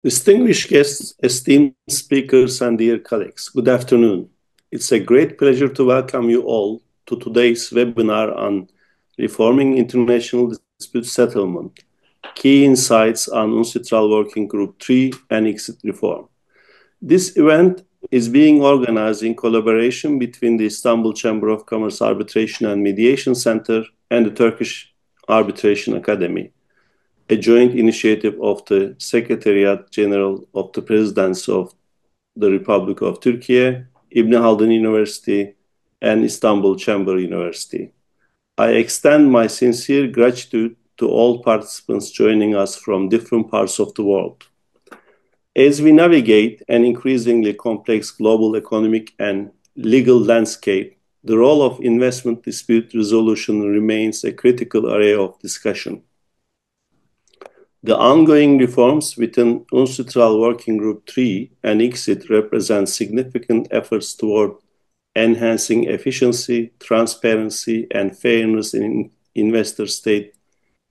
Distinguished guests, esteemed speakers, and dear colleagues, good afternoon. It's a great pleasure to welcome you all to today's webinar on Reforming International Dispute Settlement, Key Insights on UNCITRAL Working Group III and ICSID Reform. This event is being organized in collaboration between the Istanbul Chamber of Commerce Arbitration and Mediation Center and the Turkish Arbitration Academy, a joint initiative of the Secretariat General of the Presidency of the Republic of Türkiye, İbn Haldun University, and Istanbul Chamber University. I extend my sincere gratitude to all participants joining us from different parts of the world. As we navigate an increasingly complex global economic and legal landscape, the role of investment dispute resolution remains a critical area of discussion. The ongoing reforms within UNCITRAL Working Group III and ICSID represent significant efforts toward enhancing efficiency, transparency, and fairness in investor-state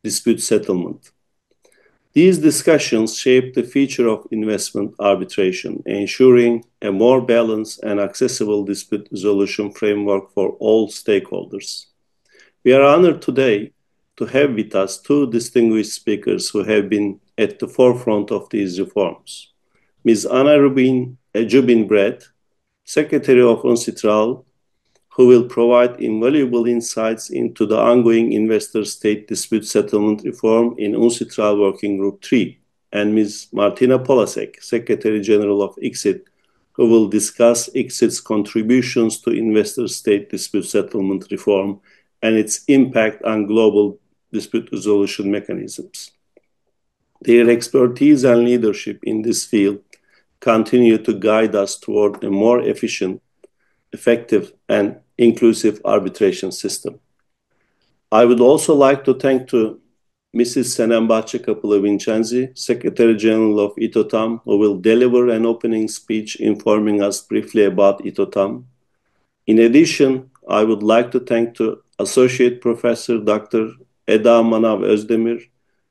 dispute settlement. These discussions shape the future of investment arbitration, ensuring a more balanced and accessible dispute resolution framework for all stakeholders. We are honored today to have with us two distinguished speakers who have been at the forefront of these reforms. Ms. Anna Joubin-Bret, Secretary of UNCITRAL, who will provide invaluable insights into the ongoing investor-state dispute settlement reform in UNCITRAL Working Group III, and Ms. Martina Polasek, Secretary General of ICSID, who will discuss ICSID's contributions to investor-state dispute settlement reform and its impact on global dispute resolution mechanisms. Their expertise and leadership in this field continue to guide us toward a more efficient, effective, and inclusive arbitration system. I would also like to thank to Mrs. Senem Vincenzi, Secretary General of ITOTAM, who will deliver an opening speech informing us briefly about ITOTAM. In addition, I would like to thank to Associate Professor Dr. Manav Özdemir,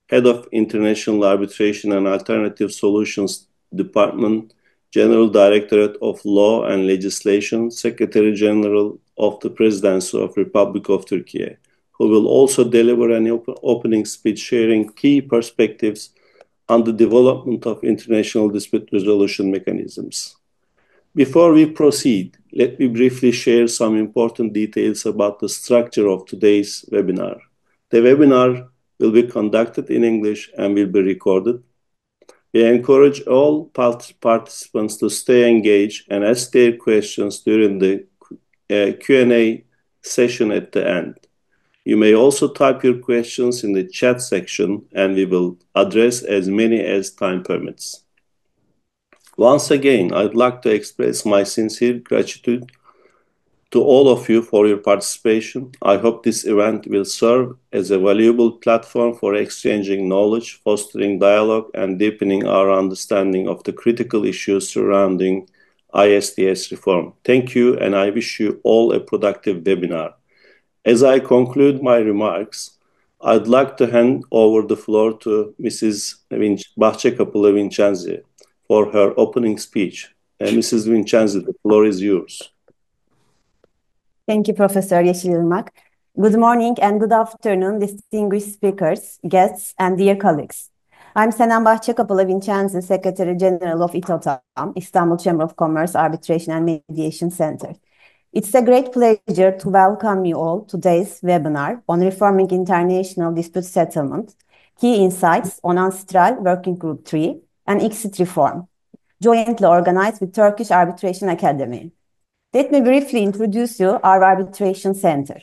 Head of International Arbitration and Alternative Solutions Department, General Directorate of Law and Legislation, Secretary General of the Presidency of Republic of Türkiye, who will also deliver an opening speech sharing key perspectives on the development of international dispute resolution mechanisms. Before we proceed, let me briefly share some important details about the structure of today's webinar. The webinar will be conducted in English and will be recorded. We encourage all participants to stay engaged and ask their questions during the Q&A session at the end. You may also type your questions in the chat section and we will address as many as time permits. Once again, I'd like to express my sincere gratitude to all of you for your participation. I hope this event will serve as a valuable platform for exchanging knowledge, fostering dialogue, and deepening our understanding of the critical issues surrounding ISDS reform. Thank you, and I wish you all a productive webinar. As I conclude my remarks, I'd like to hand over the floor to Mrs. Bahçekapılı Vincenzi for her opening speech. Mrs. Vincenzi, the floor is yours. Thank you, Professor Yeşilırmak. Good morning and good afternoon, distinguished speakers, guests, and dear colleagues. I'm Senem Vincenzi, Secretary General of ITOTAM, Istanbul Chamber of Commerce Arbitration and Mediation Center. It's a great pleasure to welcome you all to today's webinar on Reforming International Dispute Settlement, Key Insights on UNCITRAL Working Group III and ICSID Reform, jointly organized with Turkish Arbitration Academy. Let me briefly introduce you our arbitration center.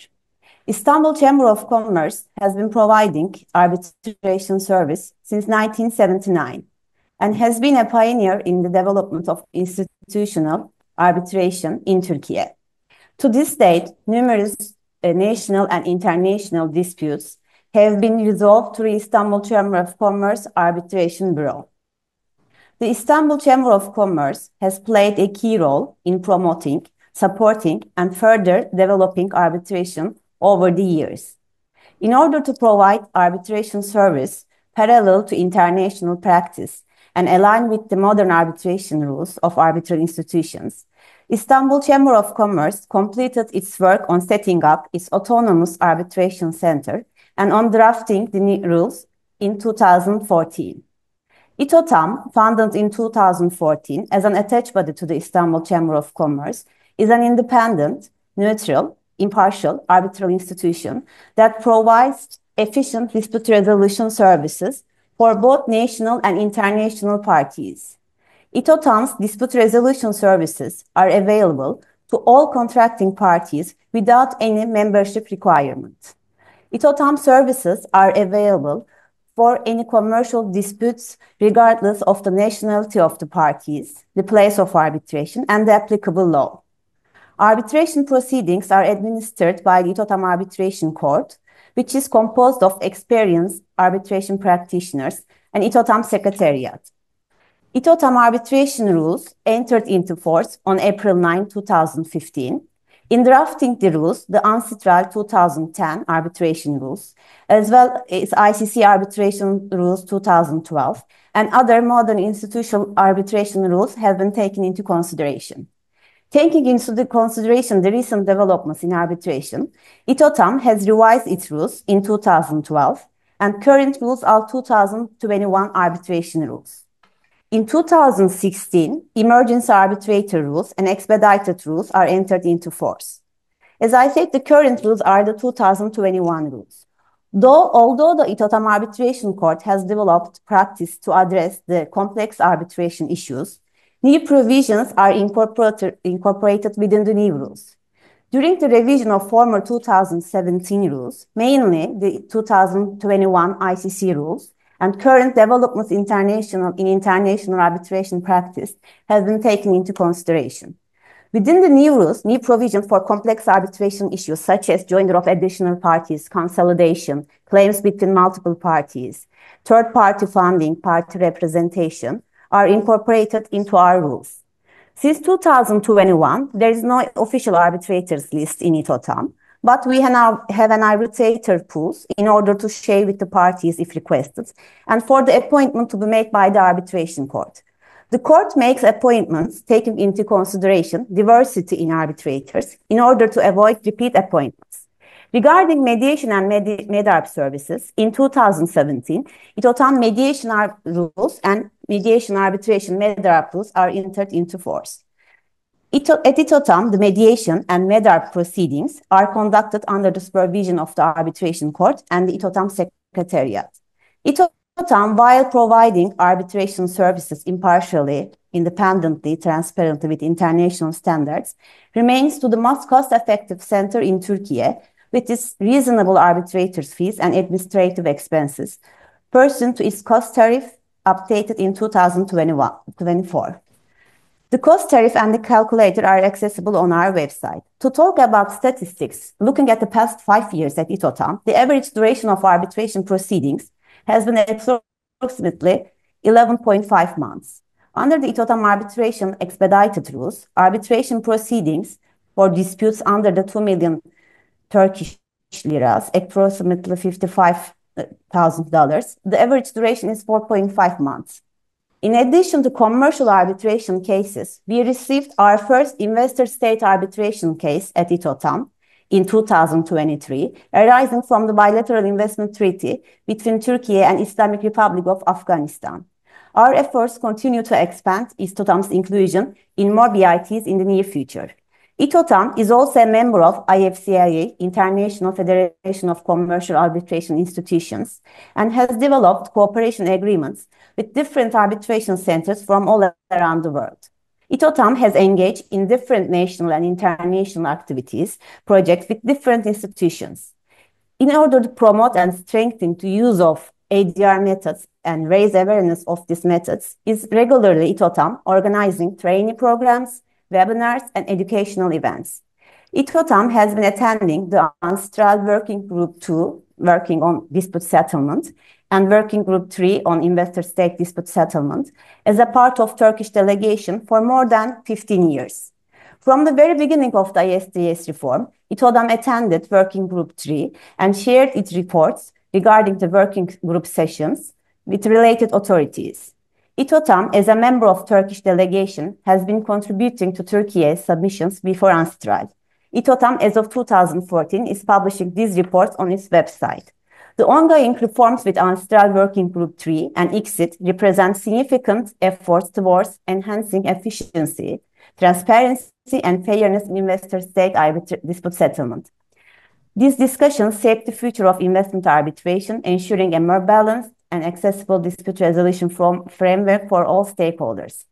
Istanbul Chamber of Commerce has been providing arbitration service since 1979 and has been a pioneer in the development of institutional arbitration in Türkiye. To this date, numerous national and international disputes have been resolved through Istanbul Chamber of Commerce Arbitration Bureau. The Istanbul Chamber of Commerce has played a key role in promoting, supporting, and further developing arbitration over the years. In order to provide arbitration service parallel to international practice and align with the modern arbitration rules of arbitral institutions, Istanbul Chamber of Commerce completed its work on setting up its autonomous arbitration center and on drafting the new rules in 2014. ITOTAM, founded in 2014 as an attached body to the Istanbul Chamber of Commerce, is an independent, neutral, impartial arbitral institution that provides efficient dispute resolution services for both national and international parties. ITOTAM's dispute resolution services are available to all contracting parties without any membership requirement. ITOTAM services are available for any commercial disputes regardless of the nationality of the parties, the place of arbitration, and the applicable law. Arbitration proceedings are administered by the ITOTAM Arbitration Court, which is composed of experienced arbitration practitioners and ITOTAM Secretariat. ITOTAM arbitration rules entered into force on April 9, 2015. In drafting the rules, the UNCITRAL 2010 arbitration rules, as well as ICC arbitration rules 2012, and other modern institutional arbitration rules have been taken into consideration. Taking into consideration the recent developments in arbitration, ITOTAM has revised its rules in 2012, and current rules are 2021 arbitration rules. In 2016, emergency arbitrator rules and expedited rules are entered into force. As I said, the current rules are the 2021 rules. Although the ITOTAM Arbitration Court has developed practice to address the complex arbitration issues, new provisions are incorporated within the new rules. During the revision of former 2017 rules, mainly the 2021 ICC rules, and current developments in international arbitration practice have been taken into consideration. Within the new rules, new provisions for complex arbitration issues such as joinder of additional parties, consolidation, claims between multiple parties, third-party funding, party representation are incorporated into our rules. Since 2021, there is no official arbitrators list in ITOTAM, but we have an arbitrator pools in order to share with the parties if requested, and for the appointment to be made by the arbitration court. The court makes appointments taking into consideration diversity in arbitrators in order to avoid repeat appointments. Regarding mediation and MEDARP services, in 2017, ITOTAM mediation rules and mediation arbitration MEDARP rules are entered into force. At ITOTAM, the mediation and MEDARP proceedings are conducted under the supervision of the Arbitration Court and the ITOTAM Secretariat. ITOTAM, while providing arbitration services impartially, independently, transparently with international standards, remains to the most cost-effective center in Türkiye, with its reasonable arbitrators' fees and administrative expenses, pursuant to its cost tariff updated in 2024. The cost tariff and the calculator are accessible on our website. To talk about statistics, looking at the past 5 years at ITOTAM, the average duration of arbitration proceedings has been approximately 11.5 months. Under the ITOTAM arbitration expedited rules, arbitration proceedings for disputes under the 2 million Turkish liras, approximately $55,000, the average duration is 4.5 months. In addition to commercial arbitration cases, we received our first investor-state arbitration case at ITOTAM in 2023, arising from the bilateral investment treaty between Türkiye and Islamic Republic of Afghanistan. Our efforts continue to expand ITOTAM's inclusion in more BITs in the near future. ITOTAM is also a member of IFCIA, International Federation of Commercial Arbitration Institutions, and has developed cooperation agreements with different arbitration centers from all around the world. ITOTAM has engaged in different national and international activities, projects with different institutions. In order to promote and strengthen the use of ADR methods and raise awareness of these methods, is regularly ITOTAM organizing training programs, webinars, and educational events. ITOTAM has been attending the UNCITRAL Working Group II, working on dispute settlement, and Working Group III on investor-state dispute settlement as a part of Turkish delegation for more than 15 years. From the very beginning of the ISDS reform, ITOTAM attended Working Group III and shared its reports regarding the working group sessions with related authorities. ITOTAM, as a member of Turkish delegation, has been contributing to Turkiye's submissions before UNCITRAL. ITOTAM, as of 2014, is publishing these reports on its website. The ongoing reforms with UNCITRAL Working Group III and ICSID represent significant efforts towards enhancing efficiency, transparency, and fairness in investor-state dispute settlement. These discussions shape the future of investment arbitration, ensuring a more balanced and accessible dispute resolution framework for all stakeholders.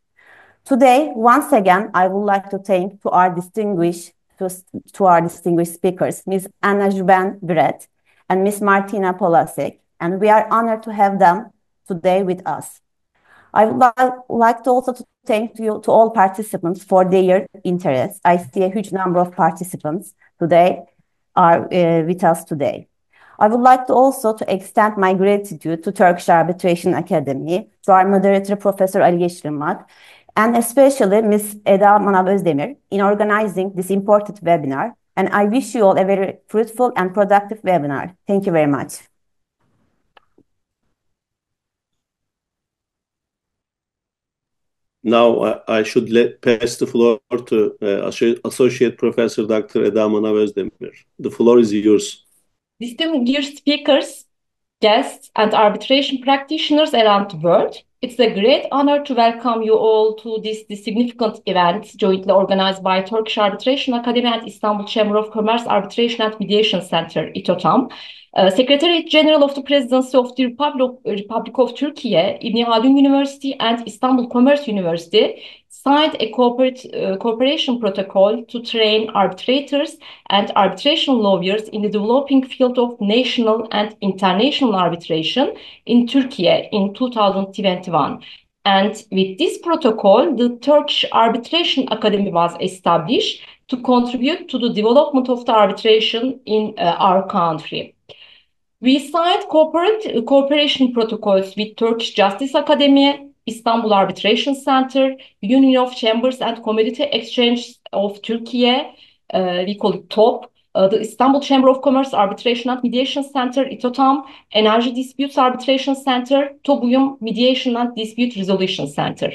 Today, once again, I would like to thank our distinguished speakers, Ms. Anna Joubin-Bret and Ms. Martina Polasek, and we are honored to have them today with us. I would like to also thank to all participants for their interest. I see a huge number of participants today are with us today. I would like to also extend my gratitude to Turkish Arbitration Academy, to our moderator, Professor Ali Yeşilırmak, and especially Ms. Manav Özdemir in organizing this important webinar. And I wish you all a very fruitful and productive webinar. Thank you very much. Now I should pass the floor to Associate Professor Dr. Manav Özdemir. The floor is yours. Distinguished speakers, guests, and arbitration practitioners around the world, it's a great honor to welcome you all to this significant event jointly organized by Turkish Arbitration Academy and Istanbul Chamber of Commerce Arbitration and Mediation Center, ITOTAM. Secretary General of the Presidency of the Republic of Türkiye, İbn Haldun University and Istanbul Commerce University signed a cooperation protocol to train arbitrators and arbitration lawyers in the developing field of national and international arbitration in Türkiye in 2021. And with this protocol, the Turkish Arbitration Academy was established to contribute to the development of the arbitration in our country. We signed cooperation protocols with Turkish Justice Academy, Istanbul Arbitration Center, Union of Chambers and Commodity Exchange of Türkiye, we call it TOP, the Istanbul Chamber of Commerce Arbitration and Mediation Center, ITOTAM, Energy Disputes Arbitration Center, TOBUYUM Mediation and Dispute Resolution Center.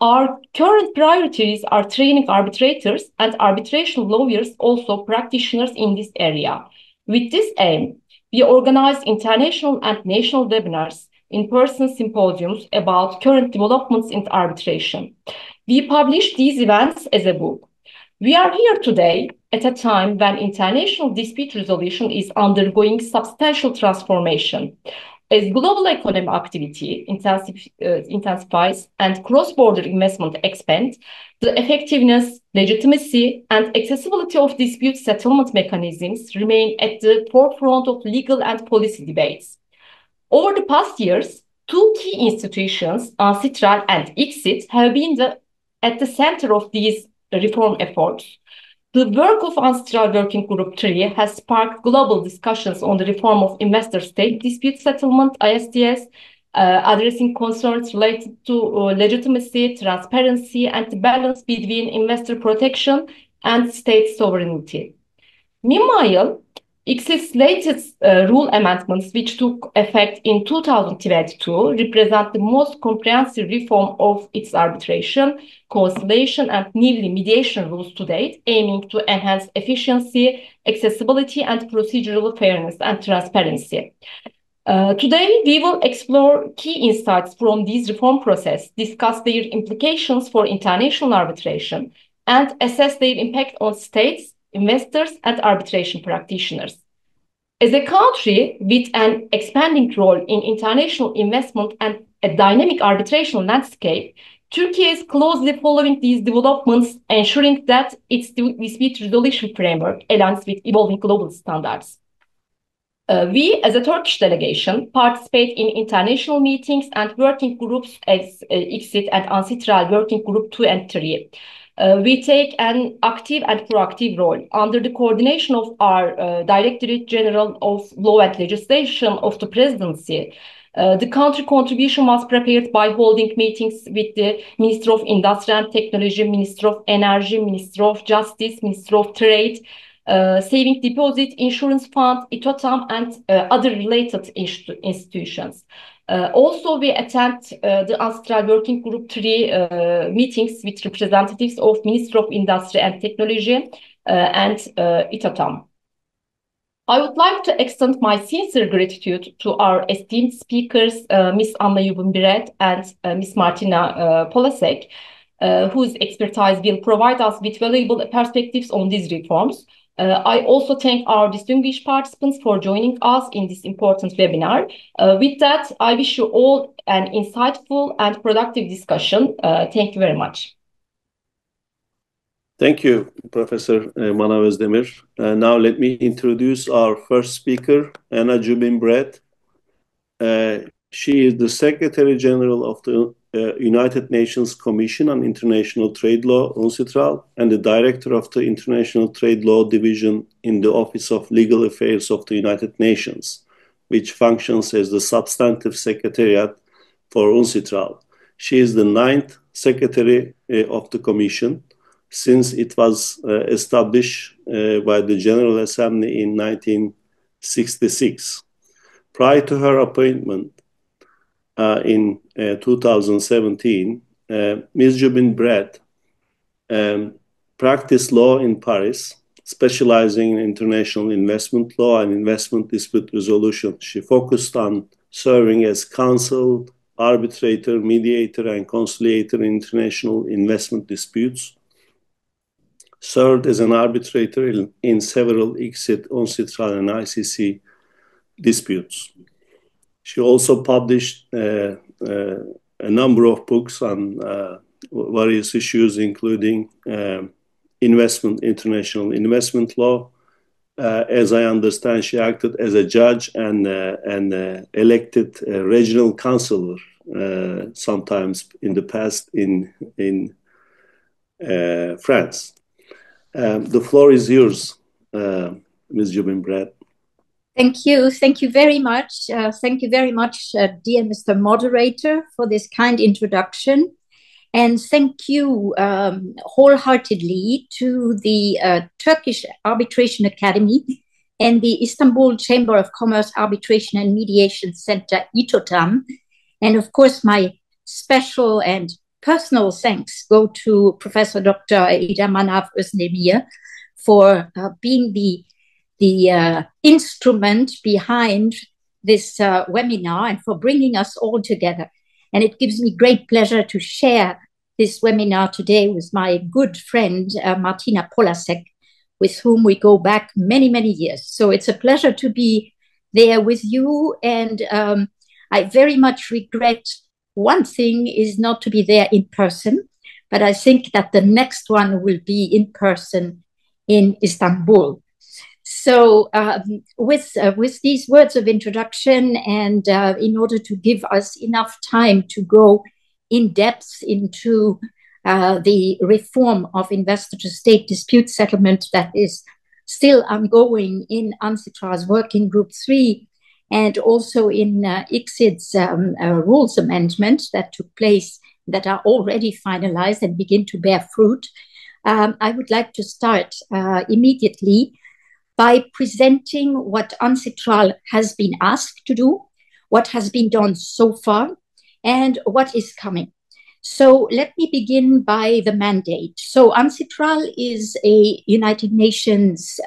Our current priorities are training arbitrators and arbitration lawyers, also practitioners in this area. With this aim, we organize international and national webinars, in-person symposiums about current developments in arbitration. We publish these events as a book. We are here today at a time when international dispute resolution is undergoing substantial transformation. As global economic activity intensifies and cross-border investment expands, the effectiveness, legitimacy, and accessibility of dispute settlement mechanisms remain at the forefront of legal and policy debates. Over the past years, two key institutions, UNCITRAL and ICSID, have been at the center of these reform efforts. The work of UNCITRAL Working Group III has sparked global discussions on the reform of investor-state dispute settlement, ISDS, addressing concerns related to legitimacy, transparency, and the balance between investor protection and state sovereignty. Meanwhile, ICSID's latest rule amendments, which took effect in 2022, represent the most comprehensive reform of its arbitration, conciliation, and newly mediation rules to date, aiming to enhance efficiency, accessibility, and procedural fairness and transparency. Today, we will explore key insights from this reform process, discuss their implications for international arbitration, and assess their impact on states, investors, and arbitration practitioners. As a country with an expanding role in international investment and a dynamic arbitration landscape, Turkey is closely following these developments, ensuring that its dispute resolution framework aligns with evolving global standards. We, as a Turkish delegation, participate in international meetings and working groups as ICSID and UNCITRAL Working Group II and III. We take an active and proactive role under the coordination of our Directorate General of Law and Legislation of the Presidency. The country contribution was prepared by holding meetings with the Minister of Industry and Technology, Minister of Energy, Minister of Justice, Minister of Trade, Saving Deposit Insurance Fund, ITOTAM, and other related institutions. Also, we attend the UNCITRAL Working Group III meetings with representatives of Ministry of Industry and Technology and ITOTAM. I would like to extend my sincere gratitude to our esteemed speakers, Ms. Joubin-Bret and Ms. Martina Polasek, whose expertise will provide us with valuable perspectives on these reforms. I also thank our distinguished participants for joining us in this important webinar. With that, I wish you all an insightful and productive discussion. Thank you very much. Thank you, Professor Manav Özdemir. Now let me introduce our first speaker, Anna Joubin-Bret. She is the Secretary General of the United Nations Commission on International Trade Law, UNCITRAL, and the Director of the International Trade Law Division in the Office of Legal Affairs of the United Nations, which functions as the substantive secretariat for UNCITRAL. She is the 9th Secretary of the Commission since it was established by the General Assembly in 1966. Prior to her appointment in 2017, Ms. Joubin-Bret practiced law in Paris, specializing in international investment law and investment dispute resolution. She focused on serving as counsel, arbitrator, mediator, and conciliator in international investment disputes. Served as an arbitrator in several ICSID, UNCITRAL, and ICC disputes. She also published a number of books on various issues, including international investment law. As I understand, she acted as a judge and elected regional councillor sometimes in the past in France. The floor is yours, Ms. Joubin-Bret. Thank you. Thank you very much. Thank you very much, dear Mr. Moderator, for this kind introduction. And thank you wholeheartedly to the Turkish Arbitration Academy and the Istanbul Chamber of Commerce Arbitration and Mediation Center, ITOTAM. And of course, my special and personal thanks go to Professor Dr. Manav Özdemir for being the instrument behind this webinar and for bringing us all together. And it gives me great pleasure to share this webinar today with my good friend, Martina Polasek, with whom we go back many, many years. So it's a pleasure to be there with you. And I very much regret one thing is not to be there in person, but I think that the next one will be in person in Istanbul. So with these words of introduction and in order to give us enough time to go in depth into the reform of investor-to-state dispute settlement that is still ongoing in UNCITRAL's Working Group III and also in ICSID's rules amendment that took place, that are already finalized and begin to bear fruit, I would like to start immediately by presenting what UNCITRAL has been asked to do, what has been done so far, and what is coming. So let me begin by the mandate. So UNCITRAL is a United Nations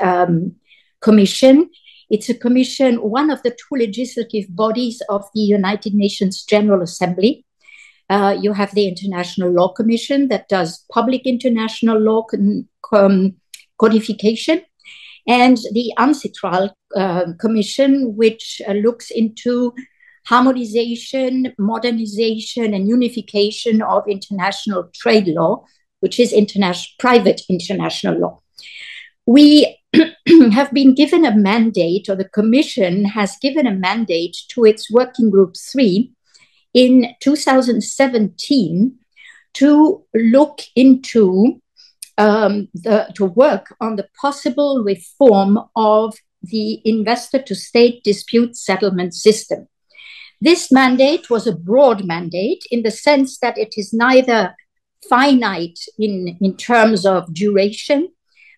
commission. It's a commission, one of the two legislative bodies of the United Nations General Assembly. You have the International Law Commission that does public international law codification, and the UNCITRAL Commission, which looks into harmonization, modernization, and unification of international trade law, which is private international law. We have been given a mandate, or the Commission has given a mandate to its Working Group III in 2017 to look into to work on the possible reform of the investor-to-state dispute settlement system. This mandate was a broad mandate in the sense that it is neither finite in terms of duration,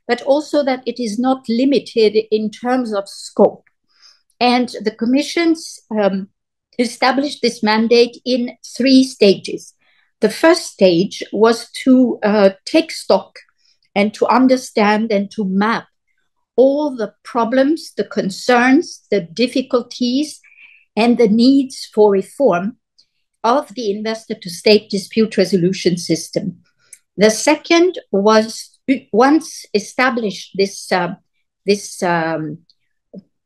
but also that it is not limited in terms of scope. And the Commission's established this mandate in 3 stages. The first stage was to take stock and to understand and to map all the problems, the concerns, the difficulties, and the needs for reform of the investor-to-state dispute resolution system. The second was, once established this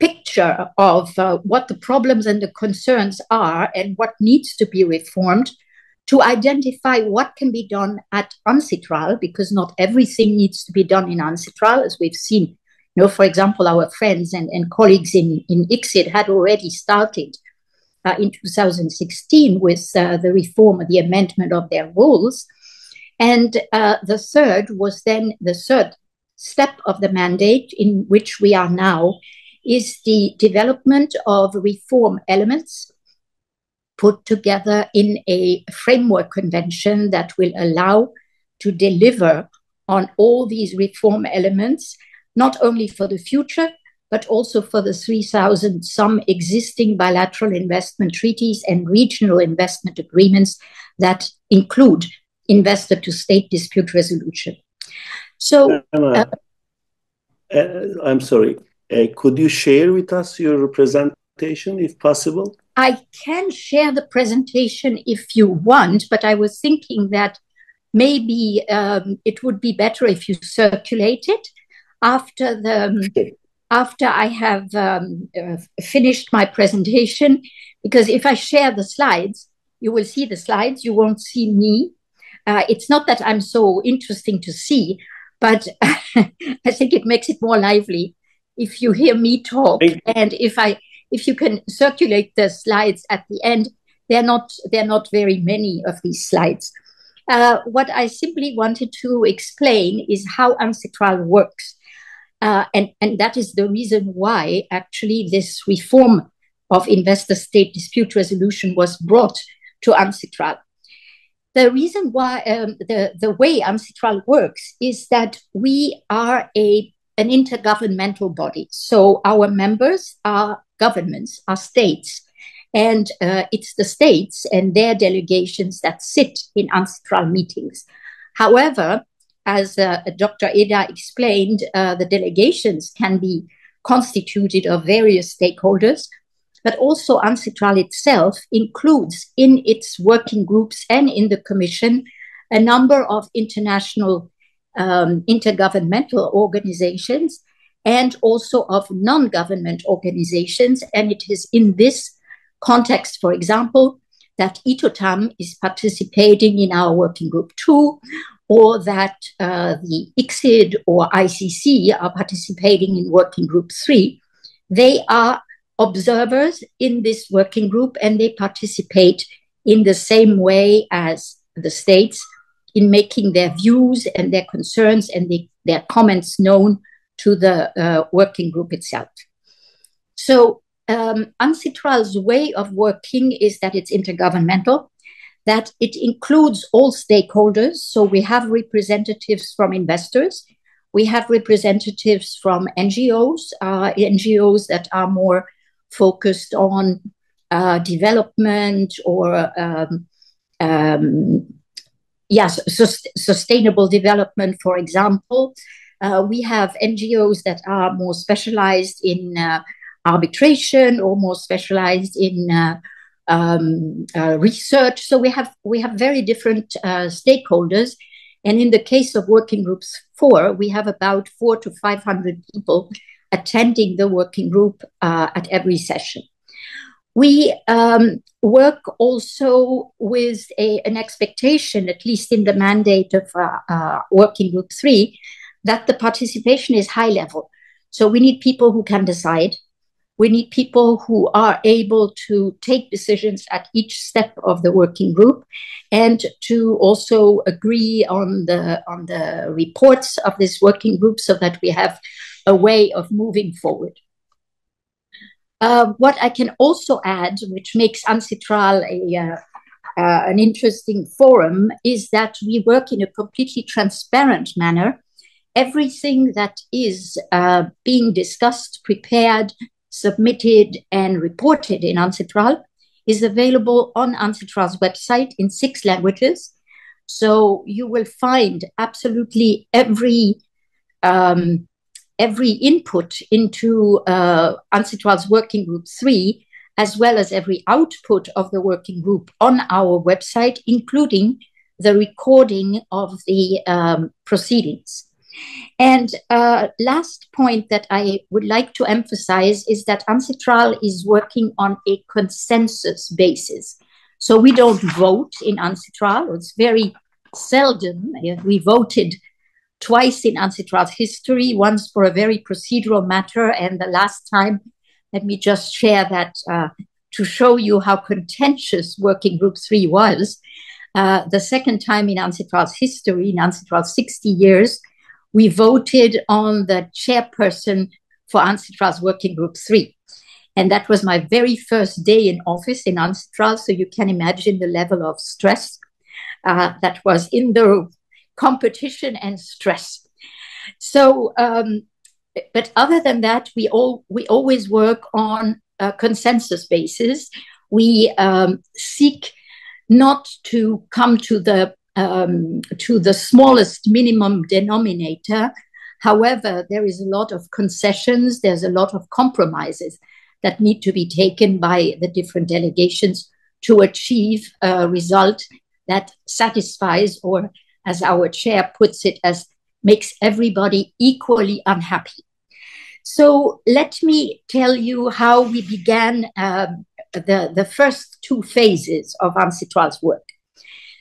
picture of what the problems and the concerns are and what needs to be reformed, to identify what can be done at UNCITRAL, because not everything needs to be done in UNCITRAL, as we've seen. For example, our friends and colleagues in ICSID had already started in 2016 with the reform, the amendment of their rules. And the third was then the third step of the mandate, in which we are now, is the development of reform elements put together in a framework convention that will allow to deliver on all these reform elements, not only for the future, but also for the 3,000 some existing bilateral investment treaties and regional investment agreements that include investor-to-state dispute resolution. So, I'm sorry, could you share with us your presentation, if possible? I can share the presentation if you want, but I was thinking that maybe it would be better if you circulate it after I have finished my presentation, because if I share the slides, you will see the slides, you won't see me. It's not that I'm so interesting to see, but I think it makes it more lively if you hear me talk. And if you can circulate the slides at the end, they're not very many of these slides. What I simply wanted to explain is how UNCITRAL works. And that is the reason why actually this reform of investor-state dispute resolution was brought to UNCITRAL. The reason why, the way UNCITRAL works is that we are an intergovernmental body. So our members are governments, are states. And it's the states and their delegations that sit in UNCITRAL meetings. However, as Dr. Eda explained, the delegations can be constituted of various stakeholders, but also UNCITRAL itself includes in its working groups and in the Commission a number of international intergovernmental organizations and also of non-government organizations. And it is in this context, for example, that ITOTAM is participating in our working group 2, or that the ICSID or ICC are participating in working group 3. They are observers in this working group, and they participate in the same way as the states in making their views and their concerns and their comments known to the working group itself. So UNCITRAL's way of working is that it's intergovernmental, that it includes all stakeholders. So we have representatives from investors, we have representatives from NGOs, NGOs that are more focused on development or sustainable development, for example. We have NGOs that are more specialized in arbitration or more specialized in research. So we have very different stakeholders. And in the case of working groups 4, we have about 400 to 500 people attending the working group at every session. We work also with an expectation, at least in the mandate of working group 3, that the participation is high level. So we need people who can decide. We need people who are able to take decisions at each step of the working group and to also agree on the reports of this working group so that we have a way of moving forward. What I can also add, which makes UNCITRAL an interesting forum, is that we work in a completely transparent manner. Everything that is being discussed, prepared, submitted and reported in UNCITRAL is available on UNCITRAL's website in 6 languages. So you will find absolutely every input into UNCITRAL's Working Group 3, as well as every output of the working group on our website, including the recording of the proceedings. And last point that I would like to emphasize is that UNCITRAL is working on a consensus basis. So we don't vote in UNCITRAL. It's very seldom. We voted twice in UNCITRAL's history, once for a very procedural matter, and the last time, let me just share that to show you how contentious Working Group 3 was. The second time in UNCITRAL's history, in UNCITRAL's 60 years, we voted on the chairperson for UNCITRAL's Working Group 3. And that was my very first day in office in UNCITRAL, so you can imagine the level of stress that was in the room, competition and stress. So, but other than that, we always work on a consensus basis. We seek not to come to the smallest minimum denominator. However, there is a lot of concessions. There's a lot of compromises that need to be taken by the different delegations to achieve a result that satisfies, or as our chair puts it, as makes everybody equally unhappy. So let me tell you how we began the first 2 phases of UNCITRAL's work.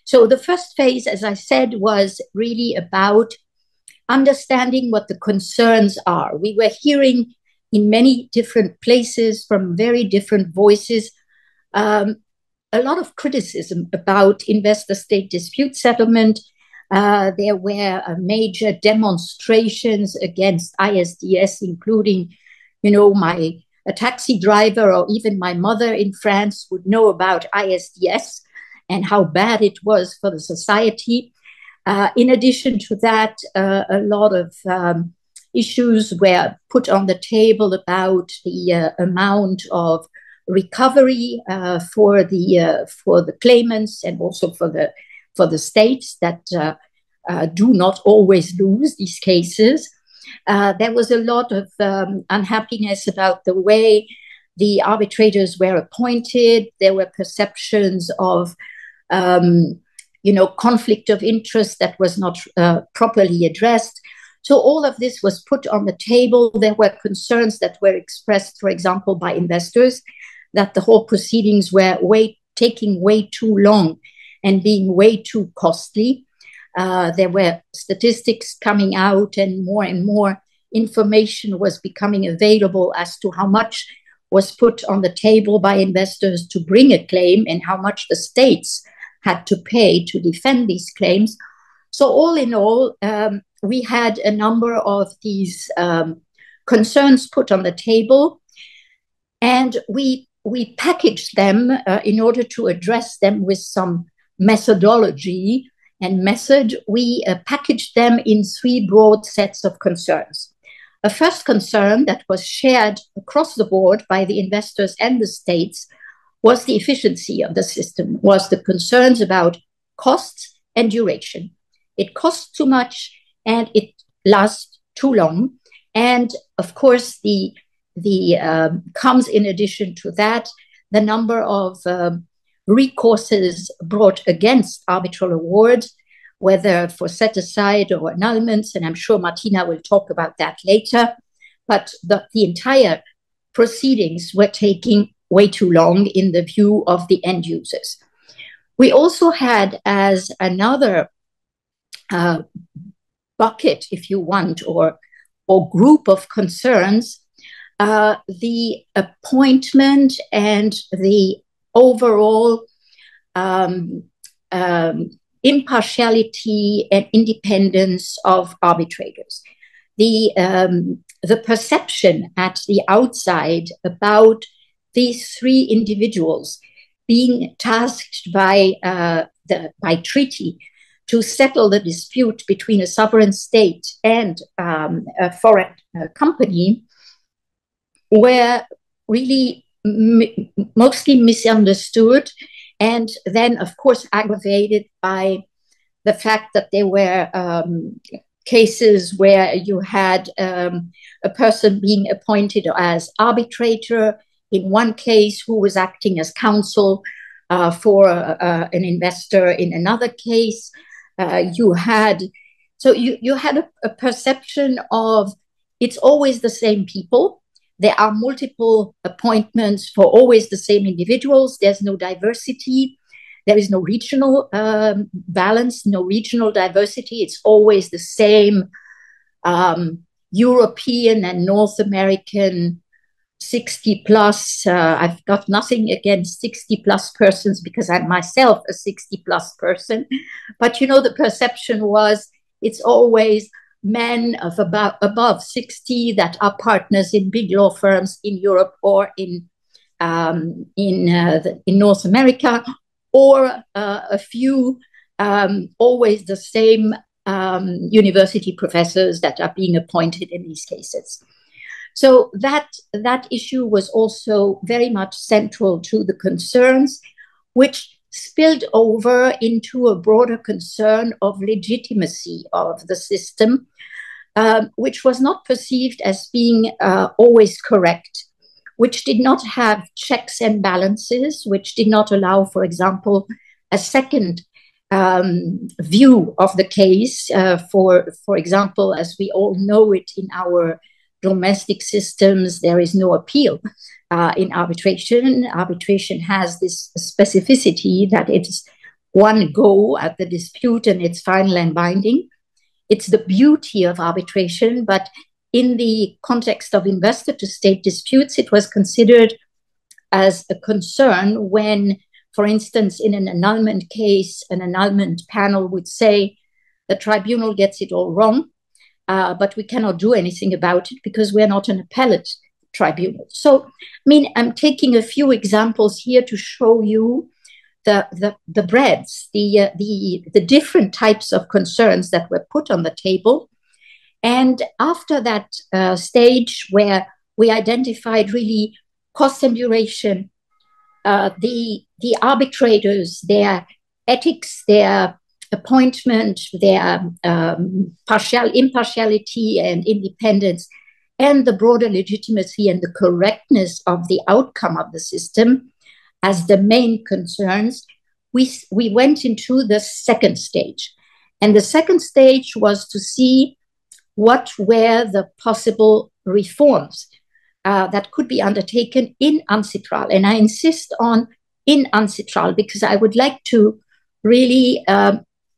So the first phase, as I said, was really about understanding what the concerns are. We were hearing in many different places from very different voices a lot of criticism about investor-state dispute settlement. There were major demonstrations against ISDS, including, a taxi driver or even my mother in France would know about ISDS and how bad it was for the society. In addition to that, a lot of issues were put on the table about the amount of recovery for the claimants and also for the states that do not always lose these cases. There was a lot of unhappiness about the way the arbitrators were appointed. There were perceptions of, conflict of interest that was not properly addressed. So all of this was put on the table. There were concerns that were expressed, for example, by investors, that the whole proceedings were taking way too long and being way too costly. There were statistics coming out, and more information was becoming available as to how much was put on the table by investors to bring a claim and how much the states had to pay to defend these claims. So all in all, we had a number of these concerns put on the table, and we packaged them in order to address them with some methodology and method. We packaged them in 3 broad sets of concerns. A first concern that was shared across the board by the investors and the states was the efficiency of the system, was the concerns about costs and duration. It costs too much and it lasts too long. And of course, the comes in addition to that, the number of recourses brought against arbitral awards, whether for set-aside or annulments, and I'm sure Martina will talk about that later. But the entire proceedings were taking way too long in the view of the end users. We also had, as another bucket, if you want, or group of concerns, the appointment and the overall impartiality and independence of arbitrators. The perception at the outside about these 3 individuals being tasked by treaty to settle the dispute between a sovereign state and a foreign company were really mostly misunderstood, and then, of course, aggravated by the fact that there were cases where you had a person being appointed as arbitrator in one case who was acting as counsel for an investor in another case. You had a perception of it's always the same people. There are multiple appointments for always the same individuals. There's no diversity. There is no regional balance, no regional diversity. It's always the same European and North American 60 plus. I've got nothing against 60 plus persons because I'm myself a 60 plus person. But, you know, the perception was it's always men of above 60 that are partners in big law firms in Europe or in North America, or a few always the same university professors that are being appointed in these cases. So that issue was also very much central to the concerns, which spilled over into a broader concern of legitimacy of the system, which was not perceived as being always correct, which did not have checks and balances, which did not allow, for example, a second view of the case. For example, as we all know it in our domestic systems, there is no appeal in arbitration. Arbitration has this specificity that it's one go at the dispute and it's final and binding. It's the beauty of arbitration, but in the context of investor-to-state disputes, it was considered as a concern when, for instance, in an annulment case, an annulment panel would say the tribunal gets it all wrong, but we cannot do anything about it because we're not an appellate tribunal. So, I mean, I'm taking a few examples here to show you the breadth, the different types of concerns that were put on the table. And after that stage where we identified really cost and duration, the arbitrators, their ethics, their appointment, their impartiality and independence, and the broader legitimacy and the correctness of the outcome of the system as the main concerns, we went into the second stage. And the second stage was to see what were the possible reforms that could be undertaken in UNCITRAL. And I insist on in UNCITRAL because I would like to really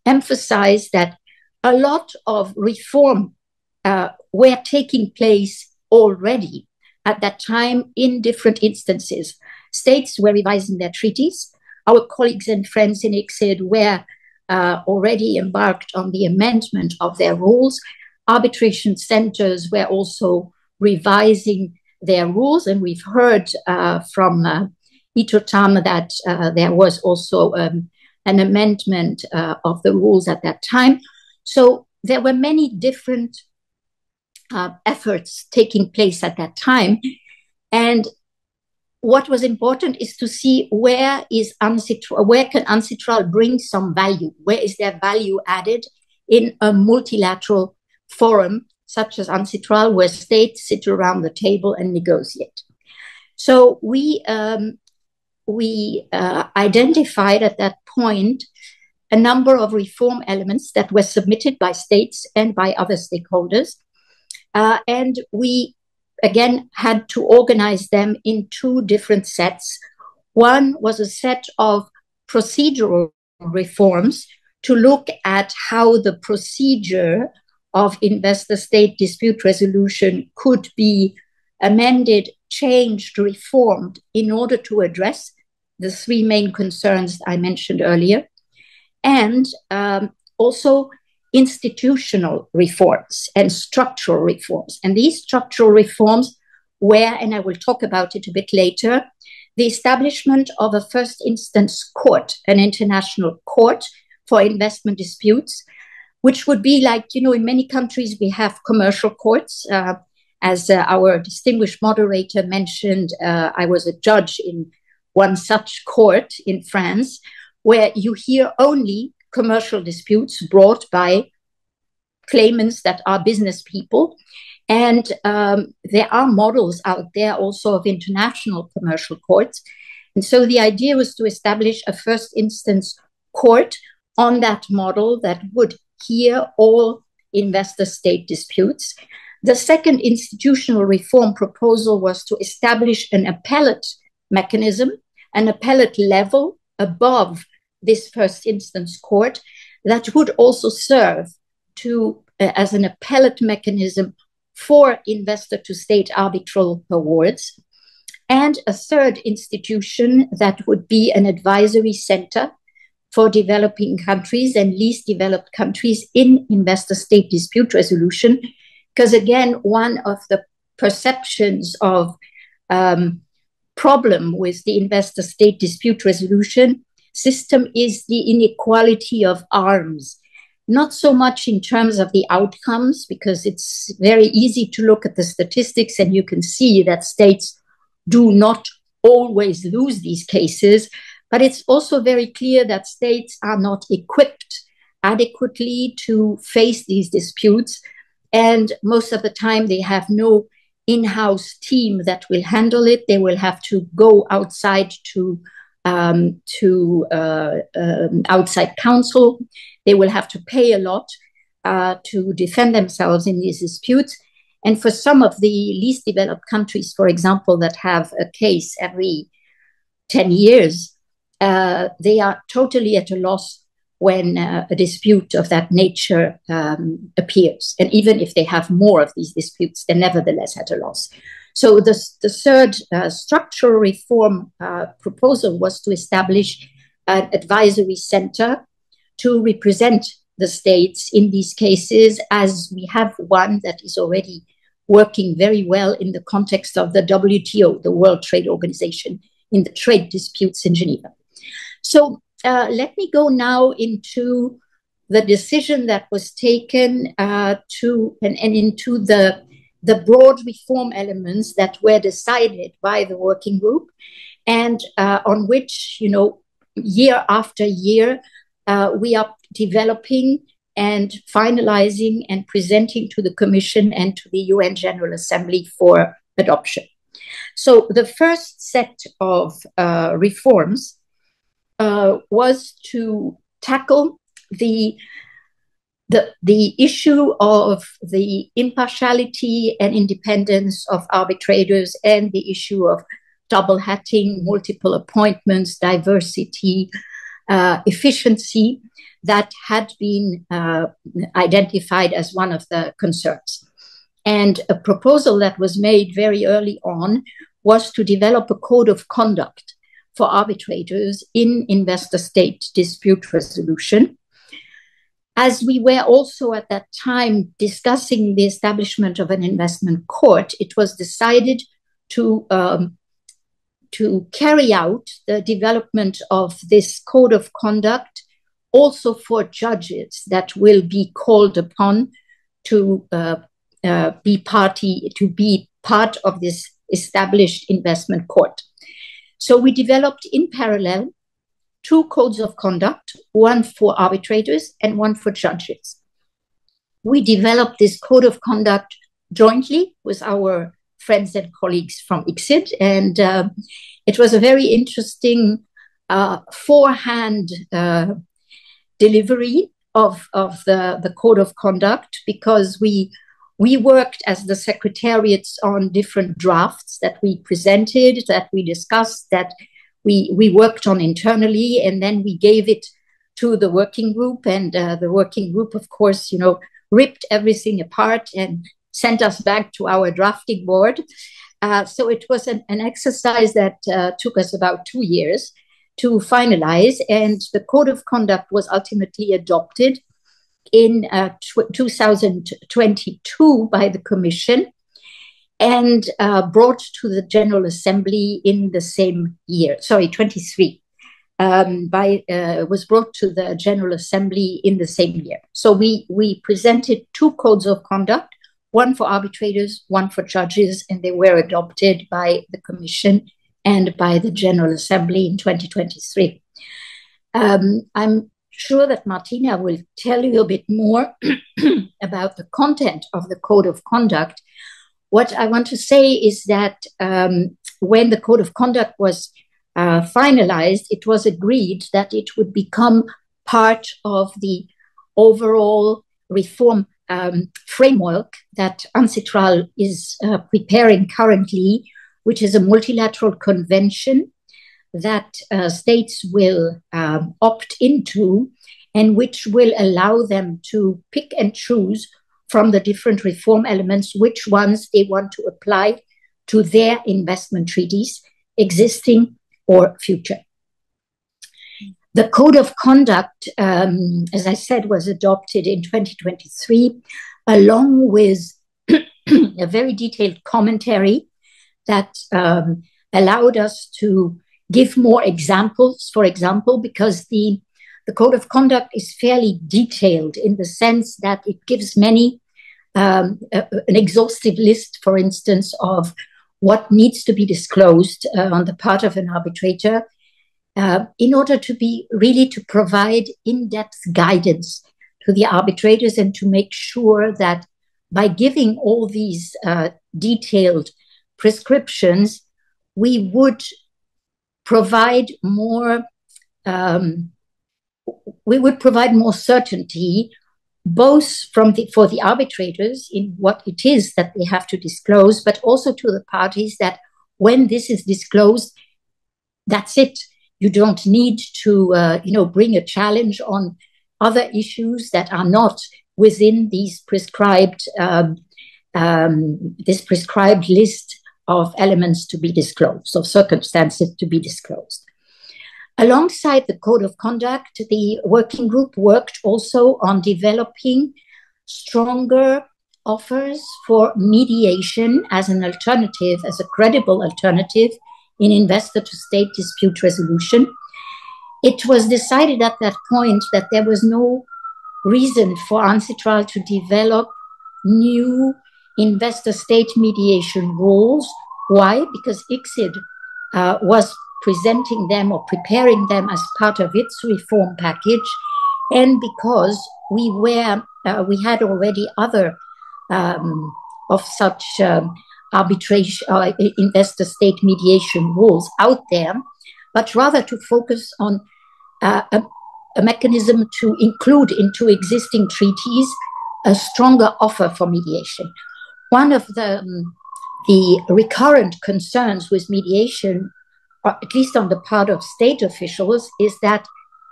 emphasize that a lot of reform were taking place already at that time in different instances. States were revising their treaties. Our colleagues and friends in ICSID were already embarked on the amendment of their rules. Arbitration centers were also revising their rules, and we've heard from ITOTAM that there was also an amendment of the rules at that time. So there were many different efforts taking place at that time. And what was important is to see where can UNCITRAL bring some value? Where is there value added in a multilateral forum such as UNCITRAL, where states sit around the table and negotiate? So we identified at that point a number of reform elements that were submitted by states and by other stakeholders. And we, again, had to organize them in two different sets. One was a set of procedural reforms to look at how the procedure of investor-state dispute resolution could be amended, changed, reformed in order to address the three main concerns I mentioned earlier, and also institutional reforms and structural reforms. And these structural reforms were, and I will talk about it a bit later, the establishment of a first instance court, an international court for investment disputes, which would be like, you know, in many countries we have commercial courts. As our distinguished moderator mentioned, I was a judge in one such court in France, where you hear only commercial disputes brought by claimants that are business people. And there are models out there also of international commercial courts. And so the idea was to establish a first instance court on that model that would hear all investor-state disputes. The second institutional reform proposal was to establish an appellate mechanism, an appellate level above this first instance court that would also serve to as an appellate mechanism for investor-to-state arbitral awards. And a third institution that would be an advisory center for developing countries and least developed countries in investor-state dispute resolution. Because again, one of the perceptions of problem with the investor-state dispute resolution system is the inequality of arms. Not so much in terms of the outcomes, because it's very easy to look at the statistics and you can see that states do not always lose these cases, but it's also very clear that states are not equipped adequately to face these disputes. And most of the time they have no in-house team that will handle it. They will have to go outside to outside counsel. They will have to pay a lot to defend themselves in these disputes. And for some of the least developed countries, for example, that have a case every 10 years, they are totally at a loss when a dispute of that nature appears. And even if they have more of these disputes, they're nevertheless at a loss. So the third structural reform proposal was to establish an advisory center to represent the states in these cases, as we have one that is already working very well in the context of the WTO, the World Trade Organization, in the trade disputes in Geneva. So let me go now into the decision that was taken into the broad reform elements that were decided by the working group, and on which, year after year, we are developing and finalizing and presenting to the Commission and to the UN General Assembly for adoption. So the first set of reforms was to tackle the issue of the impartiality and independence of arbitrators and the issue of double hatting, multiple appointments, diversity, efficiency that had been identified as one of the concerns. And a proposal that was made very early on was to develop a code of conduct for arbitrators in investor-state dispute resolution. As we were also at that time discussing the establishment of an investment court, it was decided to carry out the development of this code of conduct also for judges that will be called upon to be part of this established investment court. So we developed in parallel two codes of conduct, one for arbitrators and one for judges. We developed this code of conduct jointly with our friends and colleagues from ICSID, and it was a very interesting forehand delivery of the code of conduct, because we worked as the secretariats on different drafts that we presented, that we discussed, that we worked on internally, and then we gave it to the working group. And the working group, of course, ripped everything apart and sent us back to our drafting board. So it was an exercise that took us about 2 years to finalize. And the code of conduct was ultimately adopted in 2022 by the Commission and brought to the General Assembly in the same year, 23, was brought to the General Assembly in the same year. So we presented two codes of conduct, one for arbitrators, one for judges, and they were adopted by the Commission and by the General Assembly in 2023. I'm sure that Martina will tell you a bit more about the content of the Code of Conduct. What I want to say is that when the Code of Conduct was finalized, it was agreed that it would become part of the overall reform framework that UNCITRAL is preparing currently, which is a multilateral convention that states will opt into, and which will allow them to pick and choose from the different reform elements which ones they want to apply to their investment treaties, existing or future. The Code of Conduct, as I said, was adopted in 2023, along with a very detailed commentary that allowed us to give more examples, for example, because the Code of Conduct is fairly detailed in the sense that it gives many, an exhaustive list, for instance, of what needs to be disclosed on the part of an arbitrator in order to be really to provide in-depth guidance to the arbitrators and to make sure that by giving all these detailed prescriptions, we would provide more certainty, both for the arbitrators in what it is that they have to disclose, but also to the parties that when this is disclosed, that's it. You don't need to bring a challenge on other issues that are not within these prescribed list of elements to be disclosed, of circumstances to be disclosed. Alongside the Code of Conduct, the working group worked also on developing stronger offers for mediation as an alternative, as a credible alternative in investor-to-state dispute resolution. It was decided at that point that there was no reason for UNCITRAL to develop new investor-state mediation rules. Why? Because ICSID was presenting them or preparing them as part of its reform package, and because we had already other of such arbitration investor-state mediation rules out there, but rather to focus on a mechanism to include into existing treaties a stronger offer for mediation. One of the recurrent concerns with mediation, or at least on the part of state officials, is that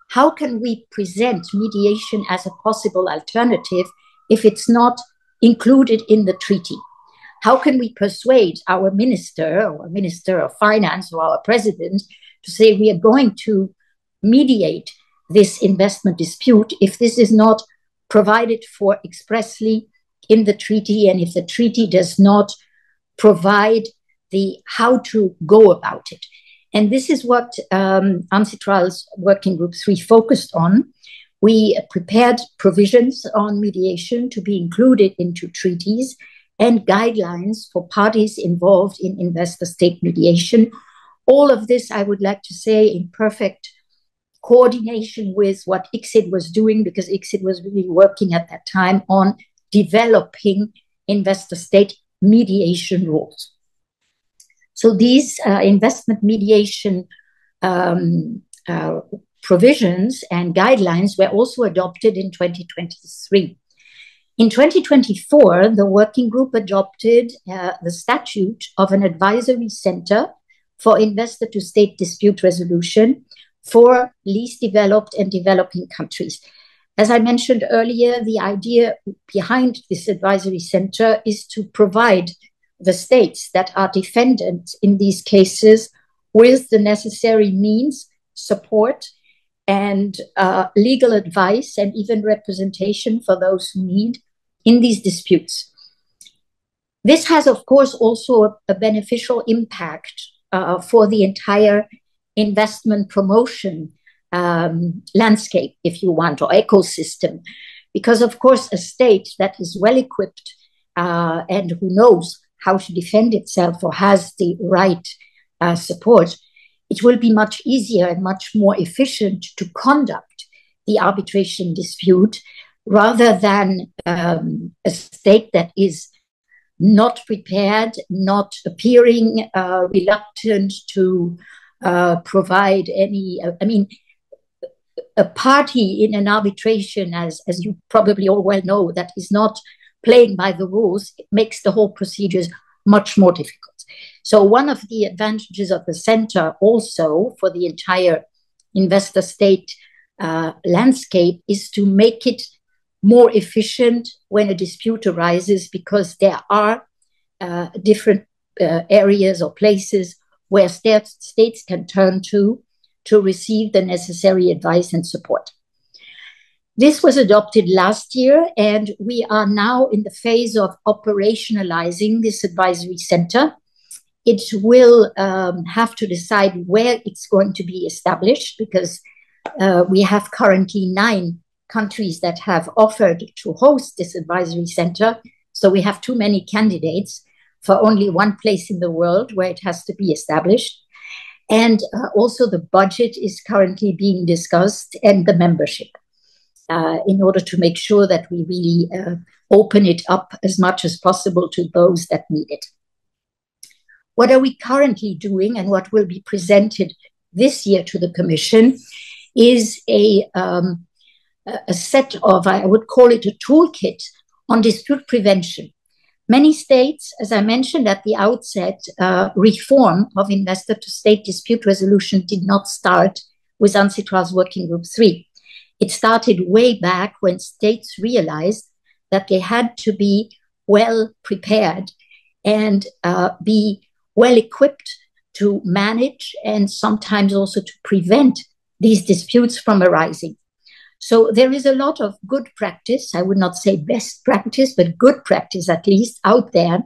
how can we present mediation as a possible alternative if it's not included in the treaty? How can we persuade our minister or Minister of Finance or our president to say we are going to mediate this investment dispute if this is not provided for expressly in the treaty, and if the treaty does not provide the how to go about it? And this is what UNCITRAL's Working Group III focused on. We prepared provisions on mediation to be included into treaties and guidelines for parties involved in investor-state mediation. All of this, I would like to say, in perfect coordination with what ICSID was doing, because ICSID was really working at that time on developing investor-state mediation rules. So these investment mediation provisions and guidelines were also adopted in 2023. In 2024, the working group adopted the statute of an advisory center for investor-to-state dispute resolution for least developed and developing countries. As I mentioned earlier, the idea behind this advisory center is to provide the states that are defendants in these cases with the necessary means, support, and legal advice, and even representation for those who need in these disputes. This has, of course, also a beneficial impact for the entire investment promotion landscape, if you want, or ecosystem, because, of course, a state that is well equipped and who knows how to defend itself or has the right support, it will be much easier and much more efficient to conduct the arbitration dispute rather than a state that is not prepared, not appearing reluctant to provide any, a party in an arbitration, as you probably all well know, that is not playing by the rules, it makes the whole procedures much more difficult. So one of the advantages of the center also for the entire investor-state landscape is to make it more efficient when a dispute arises, because there are different areas or places where states can turn to receive the necessary advice and support. This was adopted last year, and we are now in the phase of operationalizing this advisory center. It will have to decide where it's going to be established, because we have currently 9 countries that have offered to host this advisory center. So we have too many candidates for only one place in the world where it has to be established. And also the budget is currently being discussed, and the membership, in order to make sure that we really open it up as much as possible to those that need it. What are we currently doing, and what will be presented this year to the Commission, is a set of, I would call it a toolkit on dispute prevention. Many states, as I mentioned at the outset, reform of investor-to-state dispute resolution did not start with UNCITRAL's Working Group III. It started way back when states realized that they had to be well prepared and be well equipped to manage and sometimes also to prevent these disputes from arising. So there is a lot of good practice, I would not say best practice, but good practice at least out there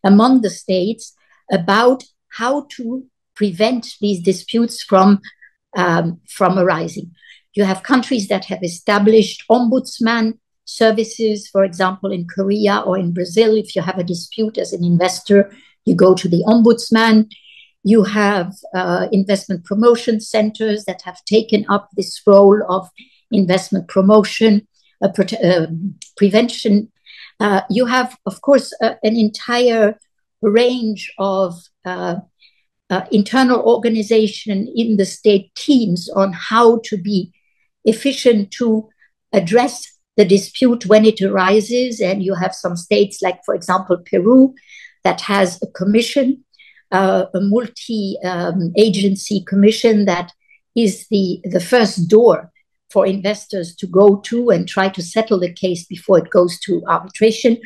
among the states about how to prevent these disputes from arising. You have countries that have established ombudsman services, for example, in Korea or in Brazil. If you have a dispute as an investor, you go to the ombudsman. You have investment promotion centers that have taken up this role of investment promotion, prevention. You have, of course, an entire range of internal organization in the state teams on how to be efficient to address the dispute when it arises. And you have some states like, for example, Peru, that has a commission, a multi-agency commission that is the first door for investors to go to and try to settle the case before it goes to arbitration.